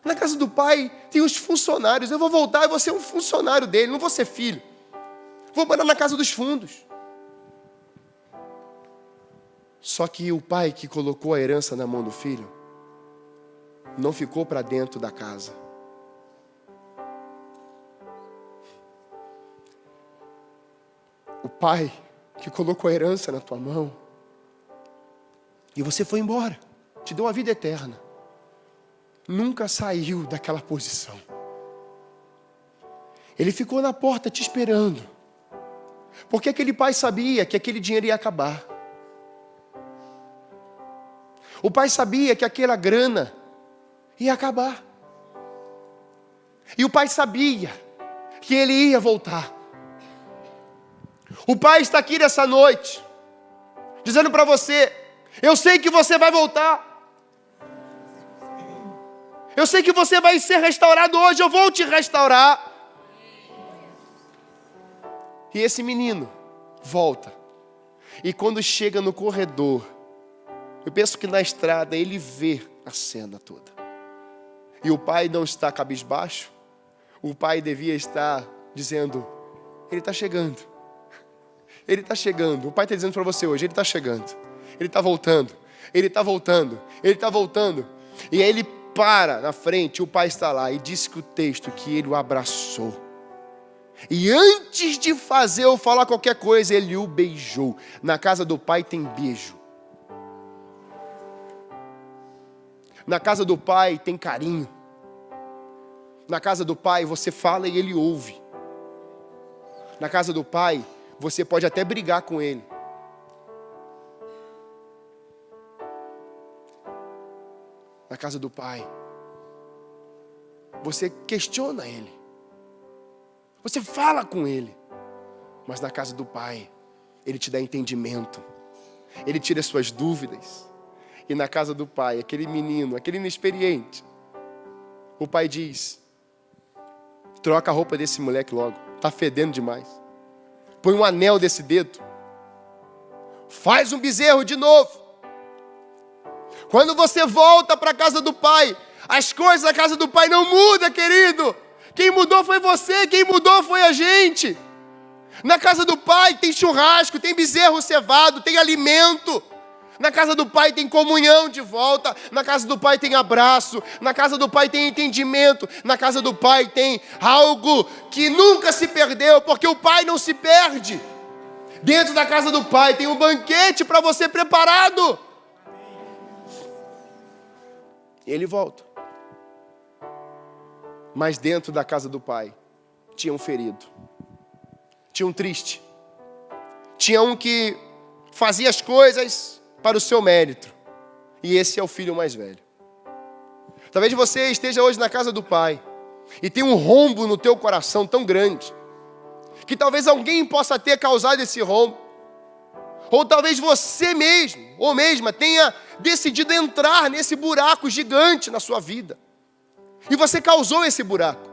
Speaker 1: na casa do Pai tem os funcionários, eu vou voltar e vou ser um funcionário dele, não vou ser filho. Vou morar na casa dos fundos. Só que o pai que colocou a herança na mão do filho, não ficou para dentro da casa. O pai que colocou a herança na tua mão, e você foi embora, te deu a vida eterna, nunca saiu daquela posição. Ele ficou na porta te esperando, porque aquele pai sabia que aquele dinheiro ia acabar. O pai sabia que aquela grana ia acabar. E o pai sabia que ele ia voltar. O pai está aqui nessa noite, dizendo para você, eu sei que você vai voltar. Eu sei que você vai ser restaurado hoje, eu vou te restaurar. E esse menino volta. E quando chega no corredor, eu penso que na estrada ele vê a cena toda. E o pai não está cabisbaixo. O pai devia estar dizendo, ele está chegando. Ele está chegando. O pai está dizendo para você hoje, ele está chegando. Ele está voltando. Ele está voltando. Ele está voltando. E aí ele para na frente, o pai está lá. E diz que o texto que ele o abraçou. E antes de fazer ou falar qualquer coisa, ele o beijou. Na casa do pai tem beijo. Na casa do pai tem carinho. Na casa do pai você fala e ele ouve. Na casa do pai você pode até brigar com ele. Na casa do pai você questiona ele. Você fala com ele. Mas na casa do pai ele te dá entendimento. Ele tira as suas dúvidas. E na casa do pai, aquele menino, aquele inexperiente, o pai diz, Troca a roupa desse moleque logo. Tá fedendo demais. Põe um anel desse dedo. Faz um bezerro de novo. Quando você volta para a casa do pai, as coisas da casa do pai não mudam, querido. Quem mudou foi você, quem mudou foi a gente. Na casa do pai tem churrasco, tem bezerro cevado, tem alimento. Na casa do pai tem comunhão de volta. Na casa do pai tem abraço. Na casa do pai tem entendimento. Na casa do pai tem algo que nunca se perdeu, porque o pai não se perde. Dentro da casa do pai tem um banquete para você preparado. E ele volta. Mas dentro da casa do pai tinha um ferido. Tinha um triste. Tinha um que fazia as coisas para o seu mérito. E esse é o filho mais velho. Talvez você esteja hoje na casa do pai e tenha um rombo no teu coração tão grande, que talvez alguém possa ter causado esse rombo. Ou talvez você mesmo, ou mesma, tenha decidido entrar nesse buraco gigante na sua vida. E você causou esse buraco.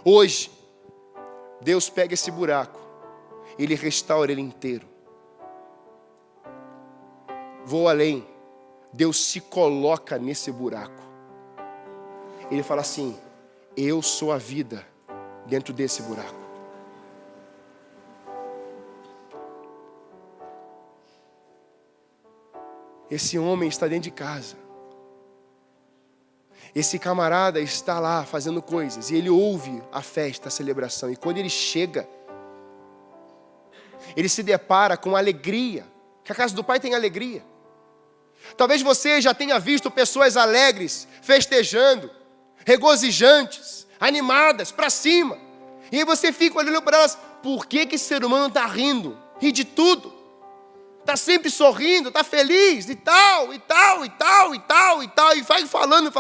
Speaker 1: Hoje, Deus pega esse buraco, Ele restaura ele inteiro. Vou além, Deus se coloca nesse buraco. Ele fala assim: eu sou a vida dentro desse buraco. Esse homem está dentro de casa. Esse camarada está lá fazendo coisas. E ele ouve a festa, a celebração. E quando ele chega, ele se depara com alegria. Que a casa do pai tem alegria. Talvez você já tenha visto pessoas alegres, festejando, regozijantes, animadas, para cima. E aí você fica olhando para elas. Por que esse ser humano está rindo? Ri de tudo. Está sempre sorrindo, está feliz, e tal, e tal, e tal, e tal, e tal. E vai falando.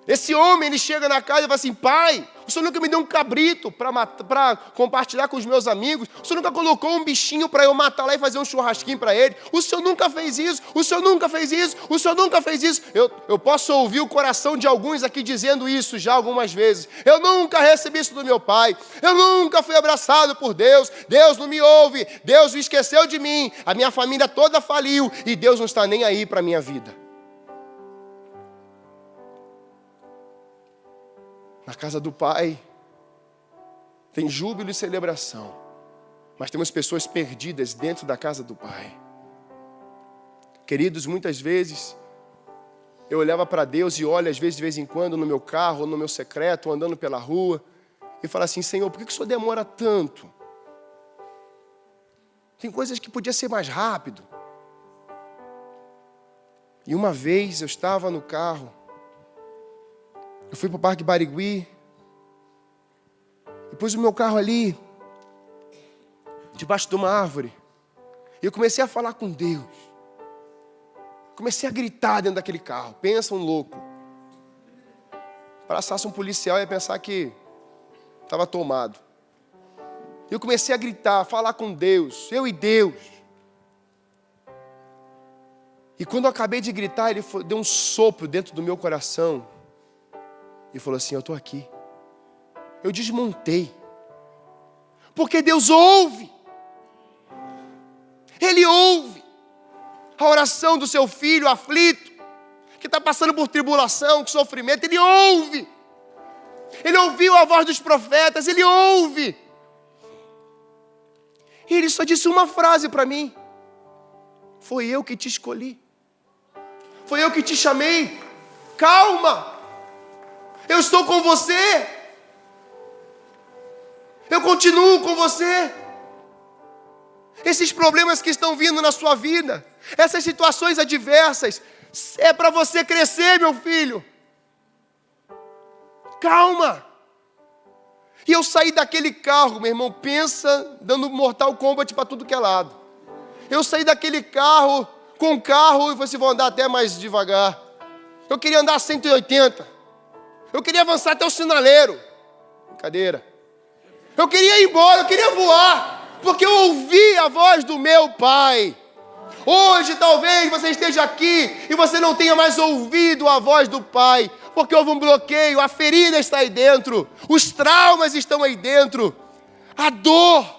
Speaker 1: Esse homem, ele chega na casa e fala assim: pai, o senhor nunca me deu um cabrito para compartilhar com os meus amigos. O senhor nunca colocou um bichinho para eu matar lá e fazer um churrasquinho para ele. O senhor nunca fez isso, o senhor nunca fez isso, o senhor nunca fez isso. Eu posso ouvir o coração de alguns aqui dizendo isso já algumas vezes. Eu nunca recebi isso do meu pai. Eu nunca fui abraçado por Deus. Deus não me ouve. Deus esqueceu de mim. A minha família toda faliu e Deus não está nem aí para a minha vida. Na casa do pai tem júbilo e celebração, mas temos pessoas perdidas dentro da casa do pai. Queridos, muitas vezes eu olhava para Deus e olho às vezes de vez em quando no meu carro, ou no meu secreto, ou andando pela rua, e falo assim: Senhor, por que o Senhor demora tanto? Tem coisas que podia ser mais rápido. E uma vez eu estava no carro, eu fui para o Parque Barigui, e pus o meu carro ali, debaixo de uma árvore, e eu comecei a falar com Deus. Comecei a gritar dentro daquele carro. Pensa um louco. Passasse um policial ia pensar que estava tomado. Eu comecei a gritar, a falar com Deus, eu e Deus. E quando eu acabei de gritar, Ele deu um sopro dentro do meu coração. E falou assim: eu estou aqui. Eu desmontei. Porque Deus ouve. Ele ouve a oração do seu filho aflito, que está passando por tribulação, por sofrimento. Ele ouve. Ele ouviu a voz dos profetas. Ele ouve. E Ele só disse uma frase para mim: foi eu que te escolhi. Foi eu que te chamei. Calma. Eu estou com você. Eu continuo com você. Esses problemas que estão vindo na sua vida, essas situações adversas, é para você crescer, meu filho. Calma. E eu saí daquele carro, meu irmão, pensa, dando Mortal Kombat para tudo que é lado. Eu saí daquele carro, com o carro, e falei assim: vou andar até mais devagar. Eu queria andar a 180. Eu queria avançar até o sinaleiro. Brincadeira. Eu queria ir embora, eu queria voar. Porque eu ouvi a voz do meu pai. Hoje talvez você esteja aqui e você não tenha mais ouvido a voz do Pai, porque houve um bloqueio, a ferida está aí dentro, os traumas estão aí dentro, a dor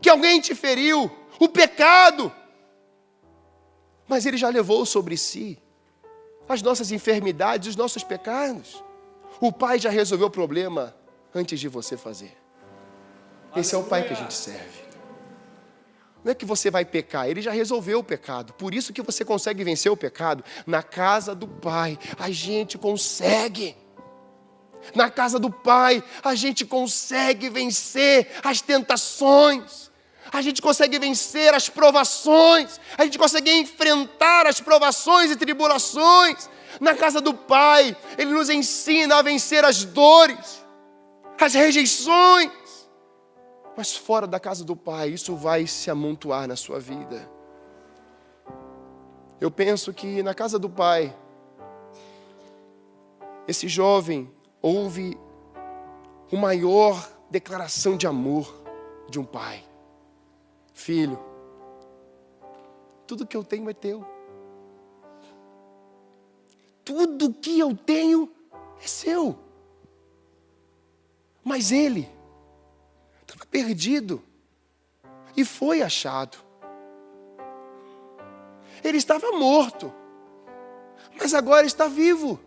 Speaker 1: que alguém te feriu, o pecado. Mas Ele já levou sobre si as nossas enfermidades, os nossos pecados. O Pai já resolveu o problema antes de você fazer. Esse é o Pai que a gente serve. Não é que você vai pecar, Ele já resolveu o pecado. Por isso que você consegue vencer o pecado. Na casa do Pai, a gente consegue. Na casa do Pai, a gente consegue vencer as tentações. A gente consegue vencer as provações. A gente consegue enfrentar as provações e tribulações. Na casa do Pai, Ele nos ensina a vencer as dores, as rejeições. Mas fora da casa do Pai, isso vai se amontoar na sua vida. Eu penso que na casa do Pai, esse jovem ouve a maior declaração de amor de um pai. Filho, tudo que eu tenho é teu. Tudo que eu tenho é seu. Mas ele estava perdido e foi achado. Ele estava morto, mas agora está vivo.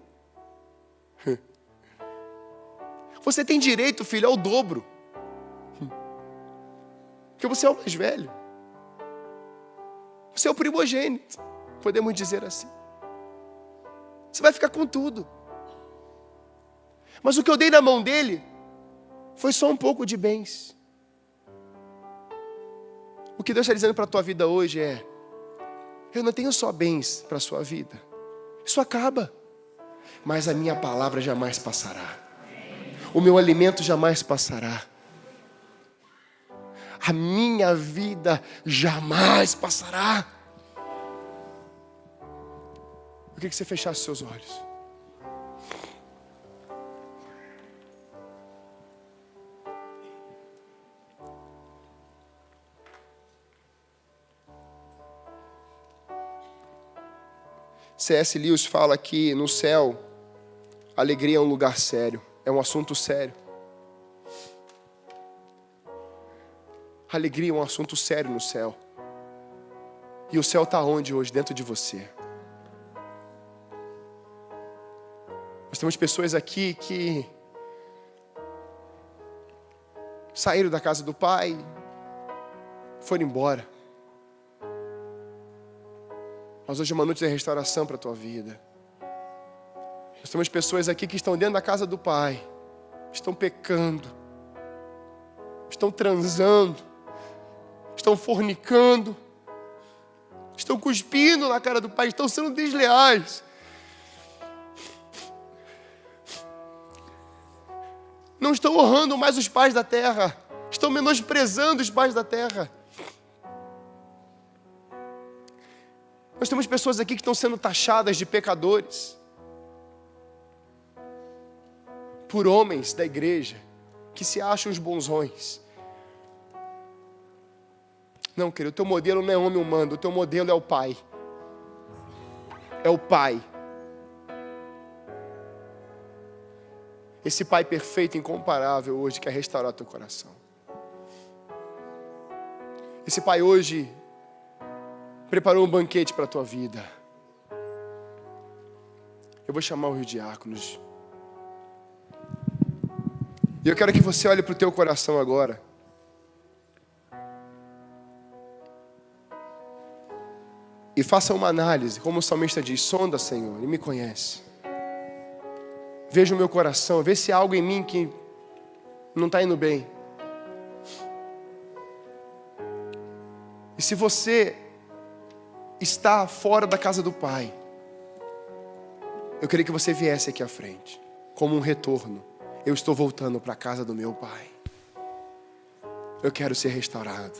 Speaker 1: Você tem direito, filho, ao dobro. Porque você é o mais velho. Você é o primogênito, podemos dizer assim. Você vai ficar com tudo. Mas o que eu dei na mão dele foi só um pouco de bens. O que Deus está dizendo para a tua vida hoje é: eu não tenho só bens para a sua vida. Isso acaba. Mas a minha palavra jamais passará. O meu alimento jamais passará. A minha vida jamais passará. Eu queria que você fechasse seus olhos. C.S. Lewis fala que no céu, a alegria é um lugar sério, é um assunto sério. A alegria é um assunto sério no céu. E o céu está onde hoje? Dentro de você. Nós temos pessoas aqui que saíram da casa do Pai, foram embora. Mas hoje é uma noite de restauração para a tua vida. Nós temos pessoas aqui que estão dentro da casa do Pai, estão pecando, estão transando, estão fornicando, estão cuspindo na cara do Pai, estão sendo desleais. Não estão honrando mais os pais da terra, estão menosprezando os pais da terra. Nós temos pessoas aqui que estão sendo taxadas de pecadores por homens da igreja que se acham os bonzões. Não, querido, o teu modelo não é homem humano, o teu modelo é o Pai. É o Pai. Esse Pai perfeito, incomparável hoje quer restaurar teu coração. Esse Pai hoje preparou um banquete para a tua vida. Eu vou chamar os diáconos. E eu quero que você olhe para o teu coração agora. E faça uma análise, como o salmista diz: sonda, Senhor, e me conhece. Veja o meu coração, vê se há algo em mim que não está indo bem. E se você está fora da casa do Pai, eu queria que você viesse aqui à frente, como um retorno. Eu estou voltando para a casa do meu Pai. Eu quero ser restaurado.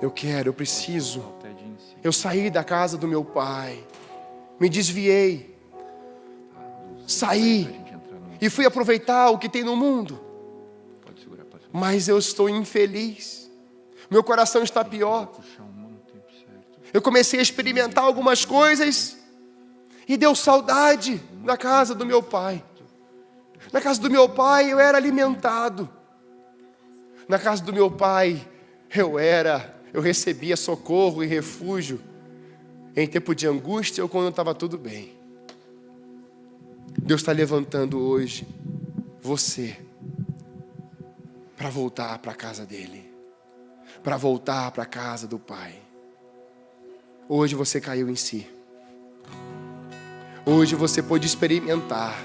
Speaker 1: Eu preciso. Eu saí da casa do meu Pai, me desviei, saí e fui aproveitar o que tem no mundo. Mas eu estou infeliz. Meu coração está pior. Eu comecei a experimentar algumas coisas e deu saudade na casa do meu pai. Na casa do meu pai eu era alimentado. Na casa do meu pai eu recebia socorro e refúgio em tempo de angústia ou quando estava tudo bem. Deus está levantando hoje você para voltar para a casa dele, para voltar para a casa do Pai. Hoje você caiu em si. Hoje você pôde experimentar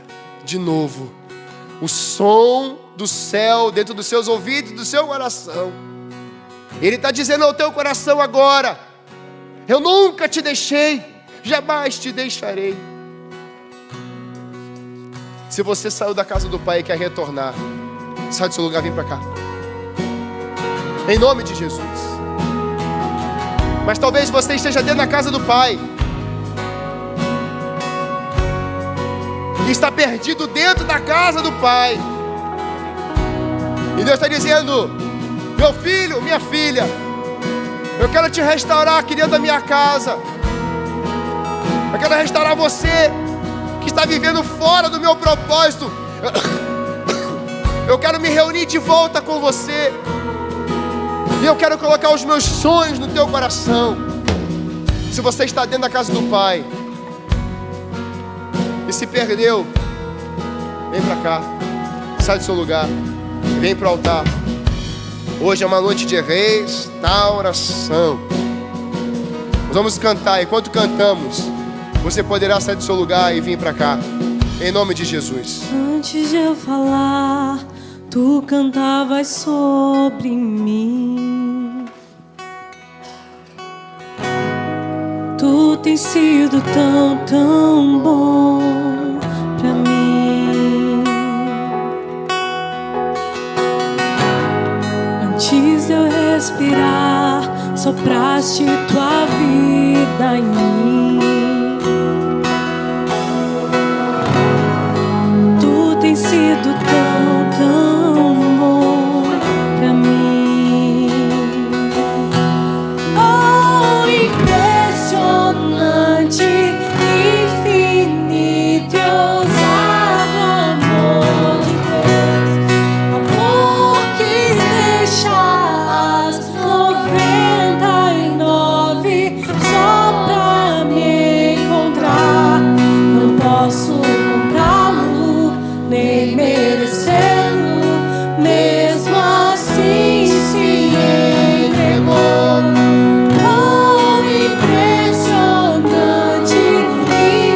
Speaker 1: de novo o som do céu dentro dos seus ouvidos, do seu coração. Ele está dizendo ao teu coração agora: eu nunca te deixei, jamais te deixarei. Se você saiu da casa do Pai e quer retornar, sai do seu lugar, vem para cá. Em nome de Jesus. Mas talvez você esteja dentro da casa do Pai e está perdido dentro da casa do Pai. E Deus está dizendo: meu filho, minha filha, eu quero te restaurar aqui dentro da minha casa. Eu quero restaurar você que está vivendo fora do meu propósito. Eu quero me reunir de volta com você. E eu quero colocar os meus sonhos no teu coração. Se você está dentro da casa do Pai e se perdeu, vem para cá, sai do seu lugar, vem para o altar. Hoje é uma noite de restauração. Nós vamos cantar, e enquanto cantamos, você poderá sair do seu lugar e vir para cá, em nome de Jesus.
Speaker 2: Antes de eu falar, tu cantavas sobre mim. Tu tens sido tão, tão bom pra mim. Antes de eu respirar, sopraste tua vida em mim. Tu tens sido tão, tão bom pra mim. Oh, impressionante, infinito e ousado amor de Deus. Amor que deixa as 99 só pra me encontrar. Não posso comprá-lo, nem merecê-lo, mesmo assim se entregou. Oh, impressionante,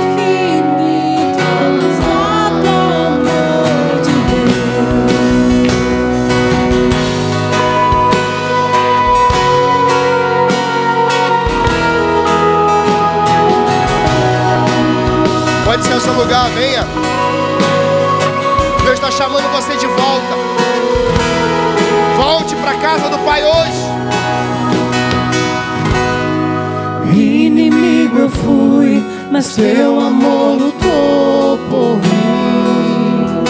Speaker 2: infinito, ousado amor de Deus.
Speaker 1: Pode ser o seu lugar, venha. Deus está chamando você de volta. Volte para a casa do Pai hoje.
Speaker 2: Inimigo eu fui, mas teu amor lutou por mim.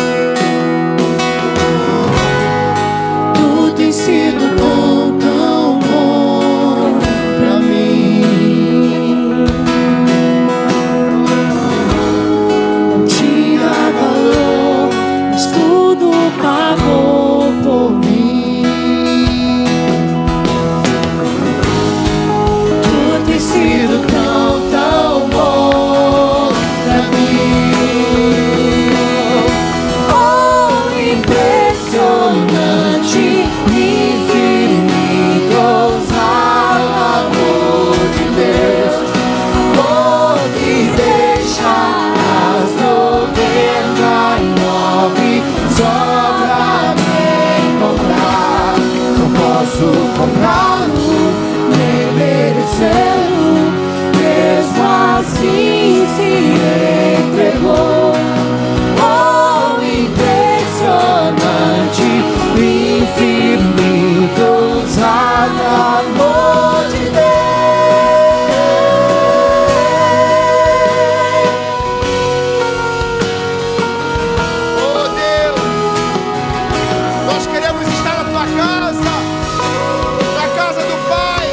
Speaker 2: Tu tens sido tão, tão bom pra mim. Não tinha valor, mas tudo pagou por mim. Tu tens sido tão, tão bom pra mim. Oh, impressionante, infinito, ousado amor de Deus. Oh, que deixa as 99 só pra me encontrar. Não posso comprá-lo, nem merecê-lo, mesmo assim se entregou. Oh, impressionante, infinito, ousado amor de Deus.
Speaker 1: Oh Deus, nós queremos estar na tua casa, na casa do Pai.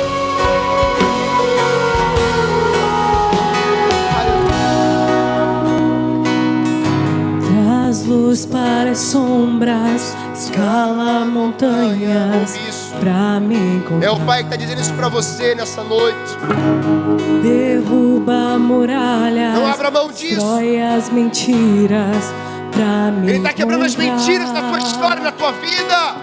Speaker 2: luz para as sombras, escala montanhas pra me encontrar.
Speaker 1: É o Pai que está dizendo isso para você nessa noite.
Speaker 2: Derruba muralhas,
Speaker 1: Não abra mão disso.
Speaker 2: destrói as mentiras pra me
Speaker 1: Ele está quebrando as
Speaker 2: encontrar.
Speaker 1: mentiras na tua história, na tua vida.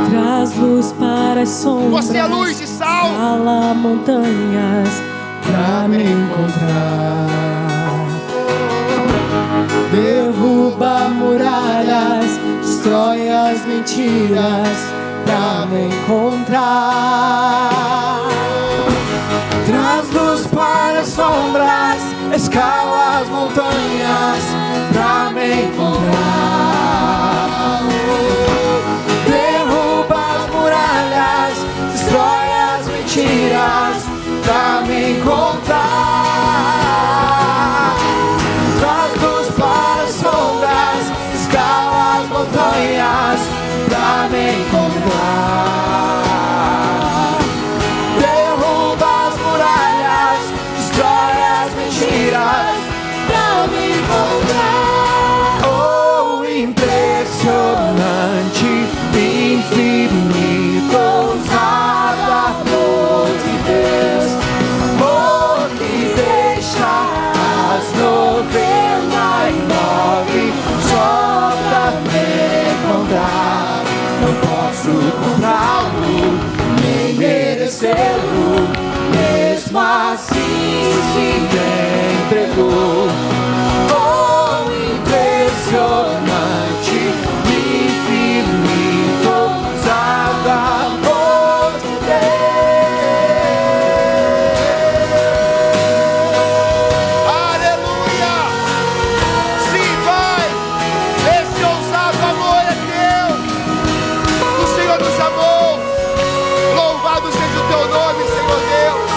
Speaker 2: Traz luz para as sombras,
Speaker 1: Você é luz e sal.
Speaker 2: escala montanhas pra me encontrar. Derruba muralhas, destrói as mentiras pra me encontrar. Traz luz para as sombras, escala as montanhas pra me encontrar. Derruba as muralhas, destrói as mentiras pra me encontrar. Traz luz para as sombras, escala as montanhas pra me encontrar. Derruba as muralhas, destrói as mentiras pra me encontrar. Oh, impressionante, infinito, ousado amor de Deus, amor que deixa as 99 só pra me encontrar. Não posso comprá-lo, nem merecê-lo, mesmo assim se entregou. Oh, impressionante, infinito, ousado amor de Deus.
Speaker 1: Aleluia! Sim, Pai, esse ousado amor é teu. O Senhor nos amou. Louvado seja o teu nome, Senhor Deus.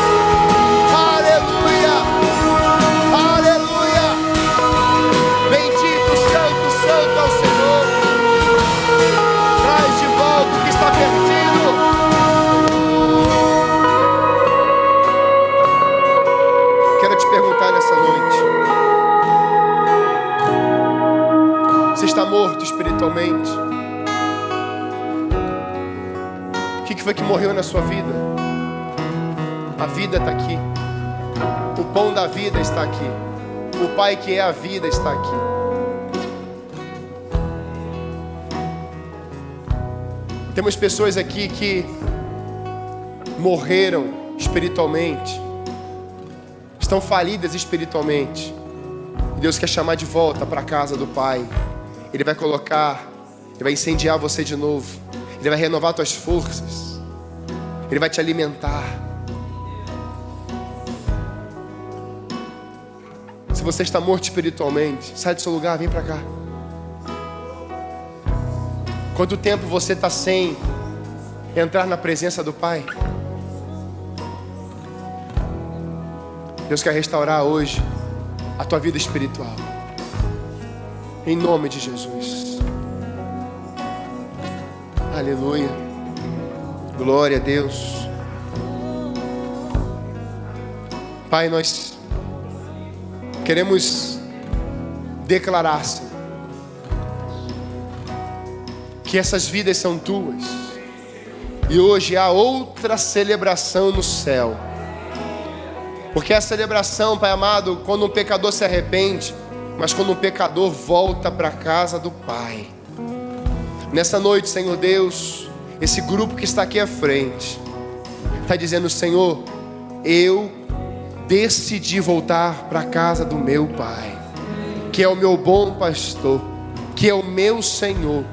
Speaker 1: Aleluia! Aleluia! Bendito, santo, santo é o Senhor. Traz de volta o que está perdido. Quero te perguntar nessa noite: você está morto espiritualmente? O que foi que morreu na sua vida? A vida está aqui. O pão da vida está aqui. O Pai que é a vida está aqui. Temos pessoas aqui que morreram espiritualmente, estão falidas espiritualmente, e Deus quer chamar de volta para a casa do Pai. Ele vai colocar, Ele vai incendiar você de novo, Ele vai renovar tuas forças, Ele vai te alimentar. Se você está morto espiritualmente, sai do seu lugar, vem para cá. Quanto tempo você está sem entrar na presença do Pai? Deus quer restaurar hoje a tua vida espiritual, em nome de Jesus. Aleluia, glória a Deus. Pai, nós queremos declarar, Senhor, que essas vidas são tuas, e hoje há outra celebração no céu. Porque a celebração, Pai amado, quando um pecador se arrepende, mas quando um pecador volta para a casa do Pai. Nessa noite, Senhor Deus, esse grupo que está aqui à frente está dizendo: Senhor, eu decidi voltar para a casa do meu Pai, que é o meu bom pastor, que é o meu Senhor,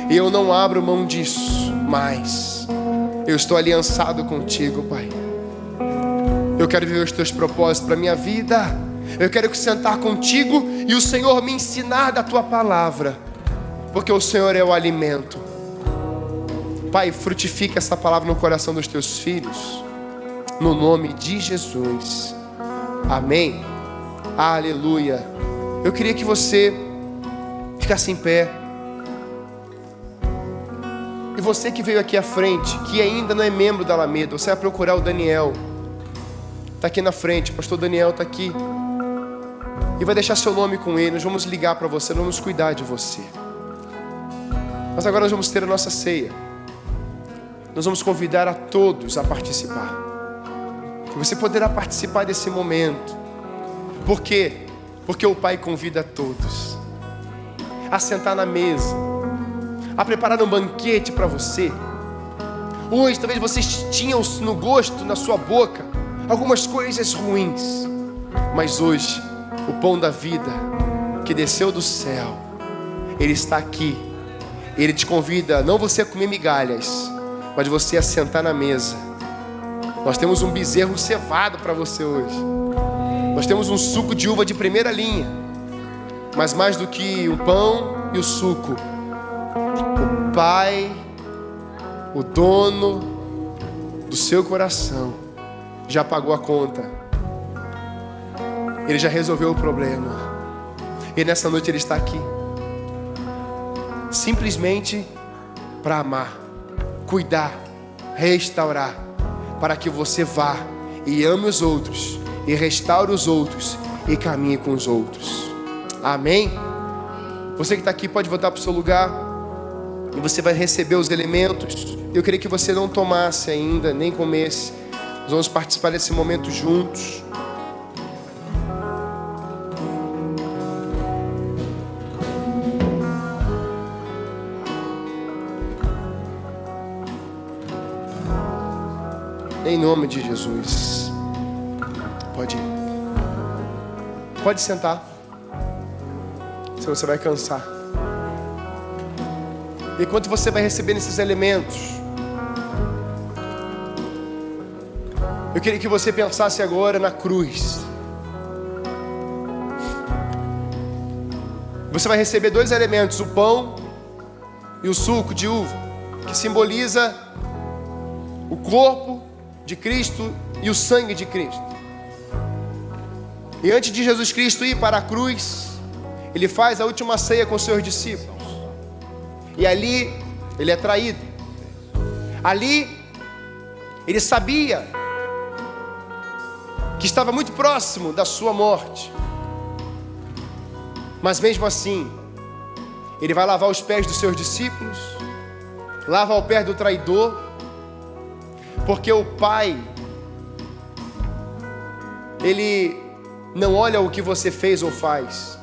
Speaker 1: e eu não abro mão disso mais. Eu estou aliançado contigo, Pai. Eu quero viver os teus propósitos para a minha vida. Eu quero sentar contigo e o Senhor me ensinar da tua palavra, porque o Senhor é o alimento. Pai, frutifica essa palavra no coração dos teus filhos, no nome de Jesus. Amém. Aleluia. Eu queria que você ficasse em pé. E você que veio aqui à frente, que ainda não é membro da Alameda, você vai procurar o Daniel. Está aqui na frente, o pastor Daniel está aqui. e vai deixar seu nome com Ele. Nós vamos ligar para você, nós vamos cuidar de você. Mas agora nós vamos ter a nossa ceia. Nós vamos convidar a todos a participar. E você poderá participar desse momento. Por quê? Porque o Pai convida a todos a sentar na mesa, a preparar um banquete para você. Hoje talvez vocês tinham no gosto, na sua boca, algumas coisas ruins. Mas hoje, o pão da vida que desceu do céu, Ele está aqui. Ele te convida, não você a comer migalhas, mas você a sentar na mesa. Nós temos um bezerro cevado para você hoje. Nós temos um suco de uva de primeira linha. Mas mais do que o pão e o suco, o Pai, o dono do seu coração, já pagou a conta. Ele já resolveu o problema. E nessa noite Ele está aqui, simplesmente para amar, cuidar, restaurar, para que você vá e ame os outros, e restaure os outros, e caminhe com os outros. Amém? Você que está aqui pode voltar para o seu lugar, e você vai receber os elementos. Eu queria que você não tomasse ainda, nem comesse. Nós vamos participar desse momento juntos. Em nome de Jesus. Pode ir. Pode sentar. Senão você vai cansar. Enquanto você vai recebendo esses elementos, eu queria que você pensasse agora na cruz. Você vai receber dois elementos, o pão e o suco de uva, que simboliza o corpo de Cristo e o sangue de Cristo. E antes de Jesus Cristo ir para a cruz, Ele faz a última ceia com os seus discípulos. E ali Ele é traído. Ali Ele sabia que estava muito próximo da sua morte. Mas mesmo assim, Ele vai lavar os pés dos seus discípulos, lava o pé do traidor, porque o Pai, Ele não olha o que você fez ou faz.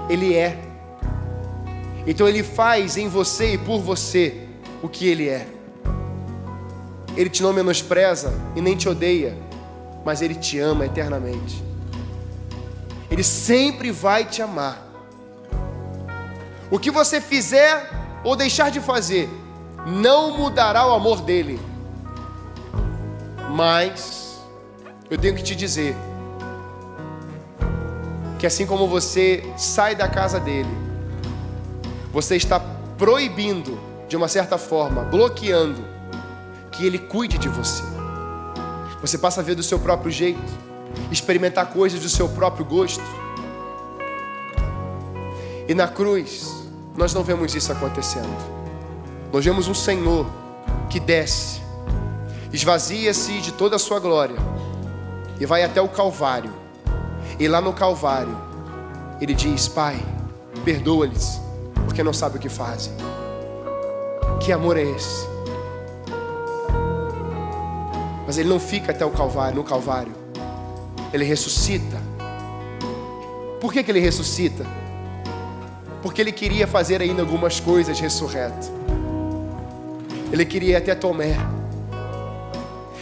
Speaker 1: Ele é. Então Ele faz em você e por você o que Ele é. Ele te não menospreza e nem te odeia, mas Ele te ama eternamente. Ele sempre vai te amar. O que você fizer ou deixar de fazer não mudará o amor dele. Mas eu tenho que te dizer que assim como você sai da casa dele, você está proibindo, de uma certa forma, bloqueando que ele cuide de você. Você passa a ver do seu próprio jeito, experimentar coisas do seu próprio gosto. E na cruz nós não vemos isso acontecendo. Nós vemos um Senhor que desce, esvazia-se de toda a sua glória e vai até o Calvário. E lá no Calvário Ele diz: Pai, perdoa-lhes, porque não sabem o que fazem. Que amor é esse? Mas Ele não fica até o Calvário, no Calvário. Ele ressuscita. Por que Ele ressuscita? Porque Ele queria fazer ainda algumas coisas ressurreto. Ele queria até Tomé.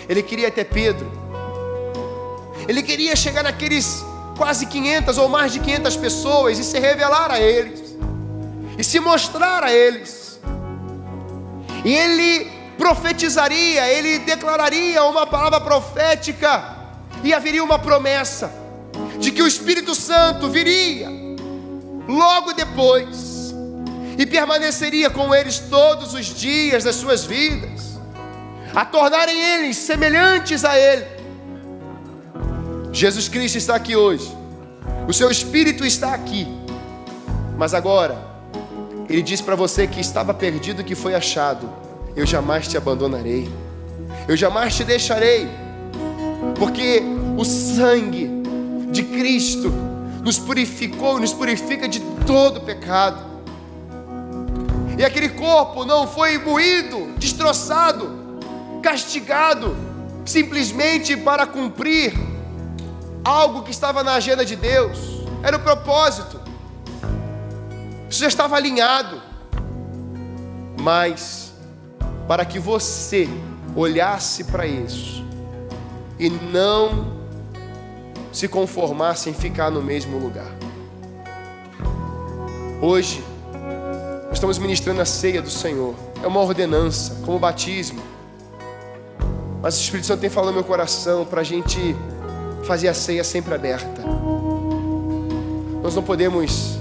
Speaker 1: Ele queria até Pedro. Ele queria chegar naqueles quase 500 ou mais de 500 pessoas e se revelar a eles, e se mostrar a eles. E Ele profetizaria, Ele declararia uma palavra profética, e haveria uma promessa de que o Espírito Santo viria logo depois e permaneceria com eles todos os dias das suas vidas, a tornarem eles semelhantes a Ele. Jesus Cristo está aqui hoje, o seu Espírito está aqui, mas agora Ele diz para você que estava perdido, que foi achado: eu jamais te abandonarei, eu jamais te deixarei, porque o sangue de Cristo nos purificou e nos purifica de todo pecado. E aquele corpo não foi moído, destroçado, castigado, simplesmente para cumprir algo que estava na agenda de Deus. Era o propósito. Isso já estava alinhado. Mas para que você olhasse para isso e não se conformasse em ficar no mesmo lugar. Hoje nós estamos ministrando a ceia do Senhor. É uma ordenança, como o batismo. Mas o Espírito Santo tem falado no meu coração para a gente fazer a ceia sempre aberta. Nós não podemos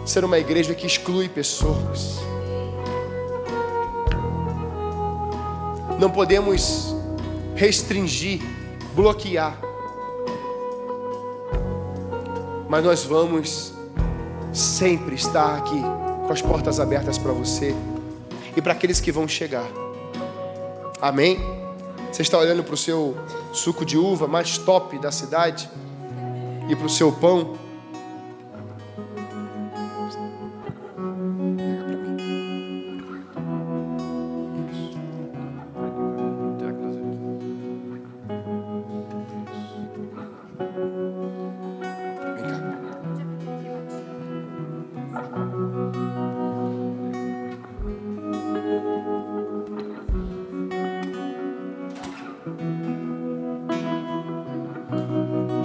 Speaker 1: ser uma igreja que exclui pessoas. Não podemos restringir, bloquear. Mas nós vamos sempre estar aqui com as portas abertas para você e para aqueles que vão chegar. Amém? Você está olhando para o seu suco de uva mais top da cidade e para o seu pão.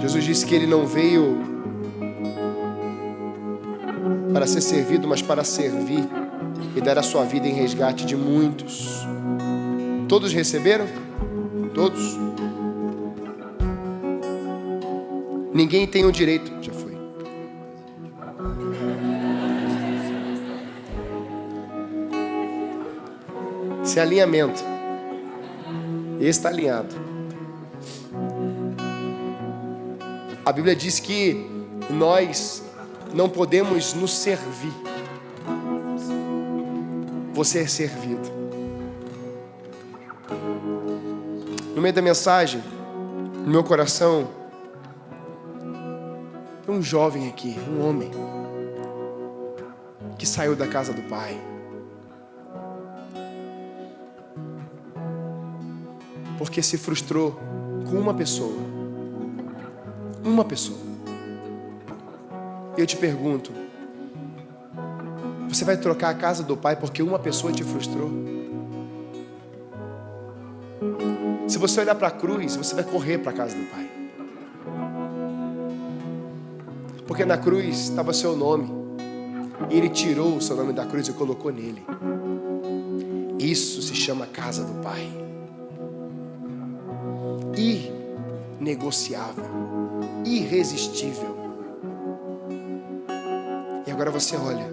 Speaker 1: Jesus disse que Ele não veio para ser servido, mas para servir e dar a sua vida em resgate de muitos. Todos receberam? Todos? Ninguém tem o direito. Já foi. Esse alinhamento. Esse está alinhado. A Bíblia diz que nós não podemos nos servir. Você é servido. No meio da mensagem, no meu coração, tem um jovem aqui, um homem, que saiu da casa do pai. Porque se frustrou com uma pessoa. Uma pessoa. E eu te pergunto, você vai trocar a casa do pai porque uma pessoa te frustrou? Se você olhar para a cruz, você vai correr para a casa do pai. Porque na cruz estava seu nome. E ele tirou o seu nome da cruz e colocou nele. Isso se chama casa do pai. Inegociável, irresistível. E agora você olha.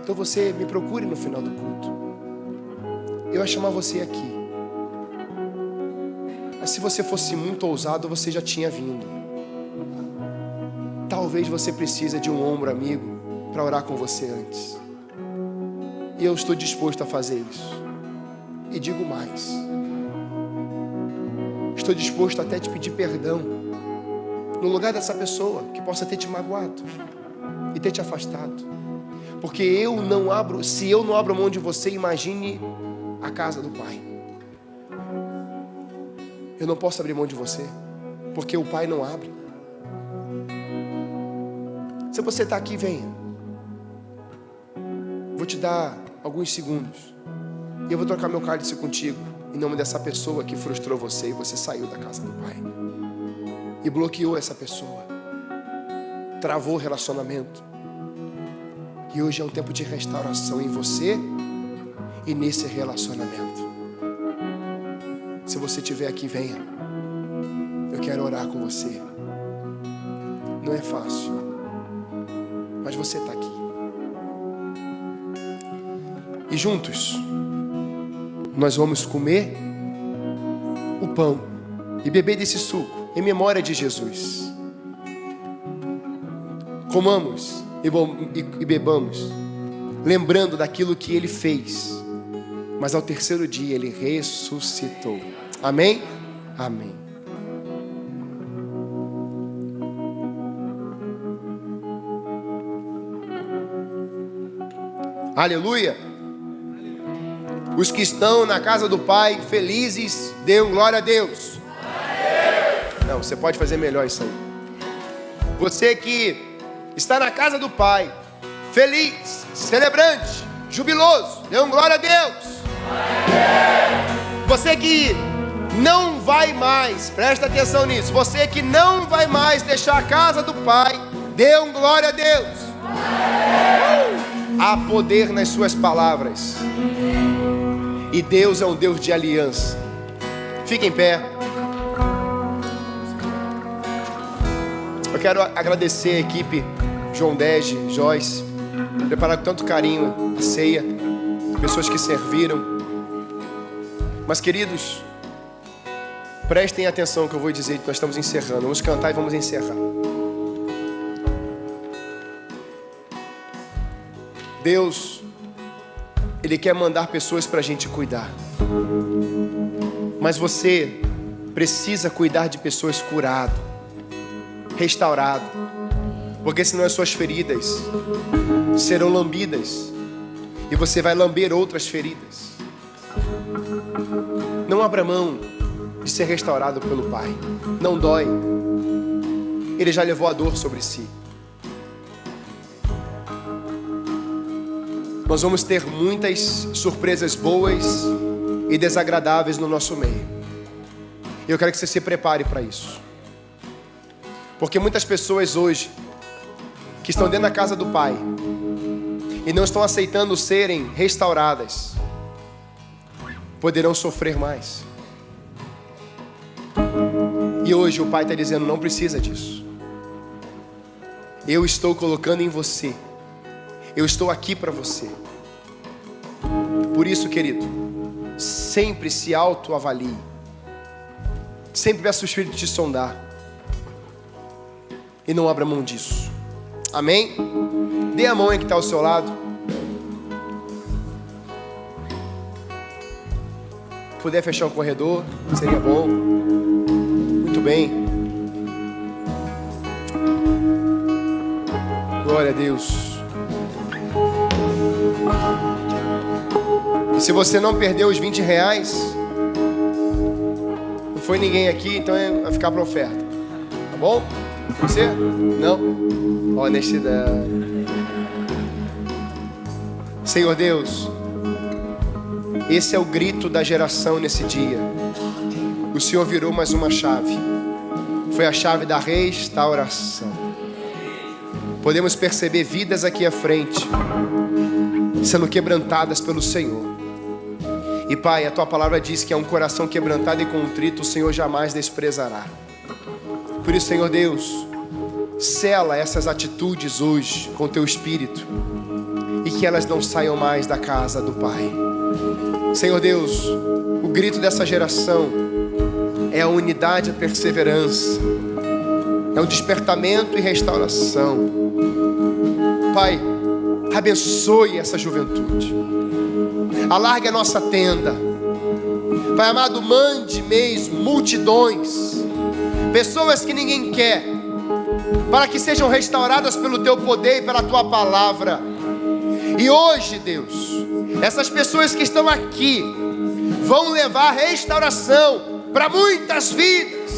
Speaker 1: Então você me procure no final do culto. Eu ia chamar você aqui. Mas se você fosse muito ousado, você já tinha vindo. Talvez você precise de um ombro amigo para orar com você antes. E eu estou disposto a fazer isso. E digo mais. Estou disposto até a te pedir perdão no lugar dessa pessoa que possa ter te magoado e ter te afastado. Porque se eu não abro mão de você, imagine a casa do pai. Eu não posso abrir mão de você, porque o pai não abre. Se você está aqui, venha. Vou te dar alguns segundos. E eu vou trocar meu cálice contigo, em nome dessa pessoa que frustrou você e você saiu da casa do pai. E bloqueou essa pessoa. Travou o relacionamento. E hoje é um tempo de restauração em você e nesse relacionamento. Se você estiver aqui, venha. Eu quero orar com você. Não é fácil, mas você está aqui. E juntos nós vamos comer o pão e beber desse suco em memória de Jesus. Comamos e bebamos, lembrando daquilo que Ele fez, mas ao terceiro dia Ele ressuscitou. Amém? Amém. Aleluia. Os que estão na casa do Pai, felizes, dêem glória a Deus. Não, você pode fazer melhor isso aí. Você que está na casa do Pai, feliz, celebrante, jubiloso, dêem glória a Deus. Você que não vai mais, presta atenção nisso. Você que não vai mais deixar a casa do Pai, dêem glória a Deus. Há poder nas suas palavras. E Deus é um Deus de aliança. Fique em pé. Eu quero agradecer a equipe João Dege, Joyce, prepararam com tanto carinho a ceia, pessoas que serviram. Mas queridos, prestem atenção no que eu vou dizer, que nós estamos encerrando. Vamos cantar e vamos encerrar. Deus, Ele quer mandar pessoas para a gente cuidar. Mas você precisa cuidar de pessoas curadas, restauradas. Porque senão as suas feridas serão lambidas. E você vai lamber outras feridas. Não abra mão de ser restaurado pelo Pai. Não dói. Ele já levou a dor sobre si. Nós vamos ter muitas surpresas boas e desagradáveis no nosso meio. E eu quero que você se prepare para isso. Porque muitas pessoas hoje que estão dentro da casa do Pai e não estão aceitando serem restauradas, poderão sofrer mais. E hoje o Pai está dizendo, não precisa disso. Eu estou colocando em você. Eu estou aqui para você. Por isso, querido, sempre se autoavalie. Sempre peça o Espírito te sondar. E não abra mão disso. Amém? Dê a mão aí que está ao seu lado. Puder fechar o corredor, seria bom. Muito bem. Glória a Deus. E se você não perdeu os 20 reais, não foi ninguém aqui, então vai ficar para oferta. Tá bom? Você? Não? Honestidade. Senhor Deus, esse é o grito da geração nesse dia. O Senhor virou mais uma chave. Foi a chave da restauração. Podemos perceber vidas aqui à frente sendo quebrantadas pelo Senhor. E Pai, a Tua palavra diz que é um coração quebrantado e contrito, o Senhor jamais desprezará. Por isso, Senhor Deus, sela essas atitudes hoje com Teu Espírito e que elas não saiam mais da casa do Pai. Senhor Deus, o grito dessa geração é a unidade e a perseverança, é o despertamento e restauração. Pai, abençoe essa juventude. Alargue a nossa tenda. Pai amado, mande mesmo multidões, pessoas que ninguém quer, para que sejam restauradas pelo Teu poder e pela Tua palavra. E hoje, Deus, essas pessoas que estão aqui vão levar restauração para muitas vidas.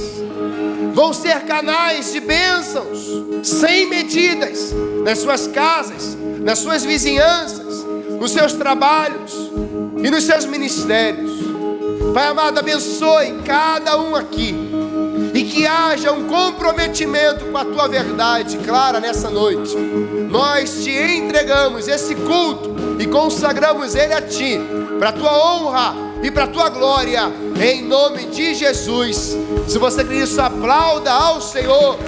Speaker 1: Vão ser canais de bênçãos sem medidas nas suas casas, nas suas vizinhanças, nos seus trabalhos e nos seus ministérios. Pai amado, abençoe cada um aqui e que haja um comprometimento com a Tua verdade clara nessa noite. Nós Te entregamos esse culto e consagramos ele a Ti, para a Tua honra e para a Tua glória, em nome de Jesus. Se você crê nisso, aplauda ao Senhor.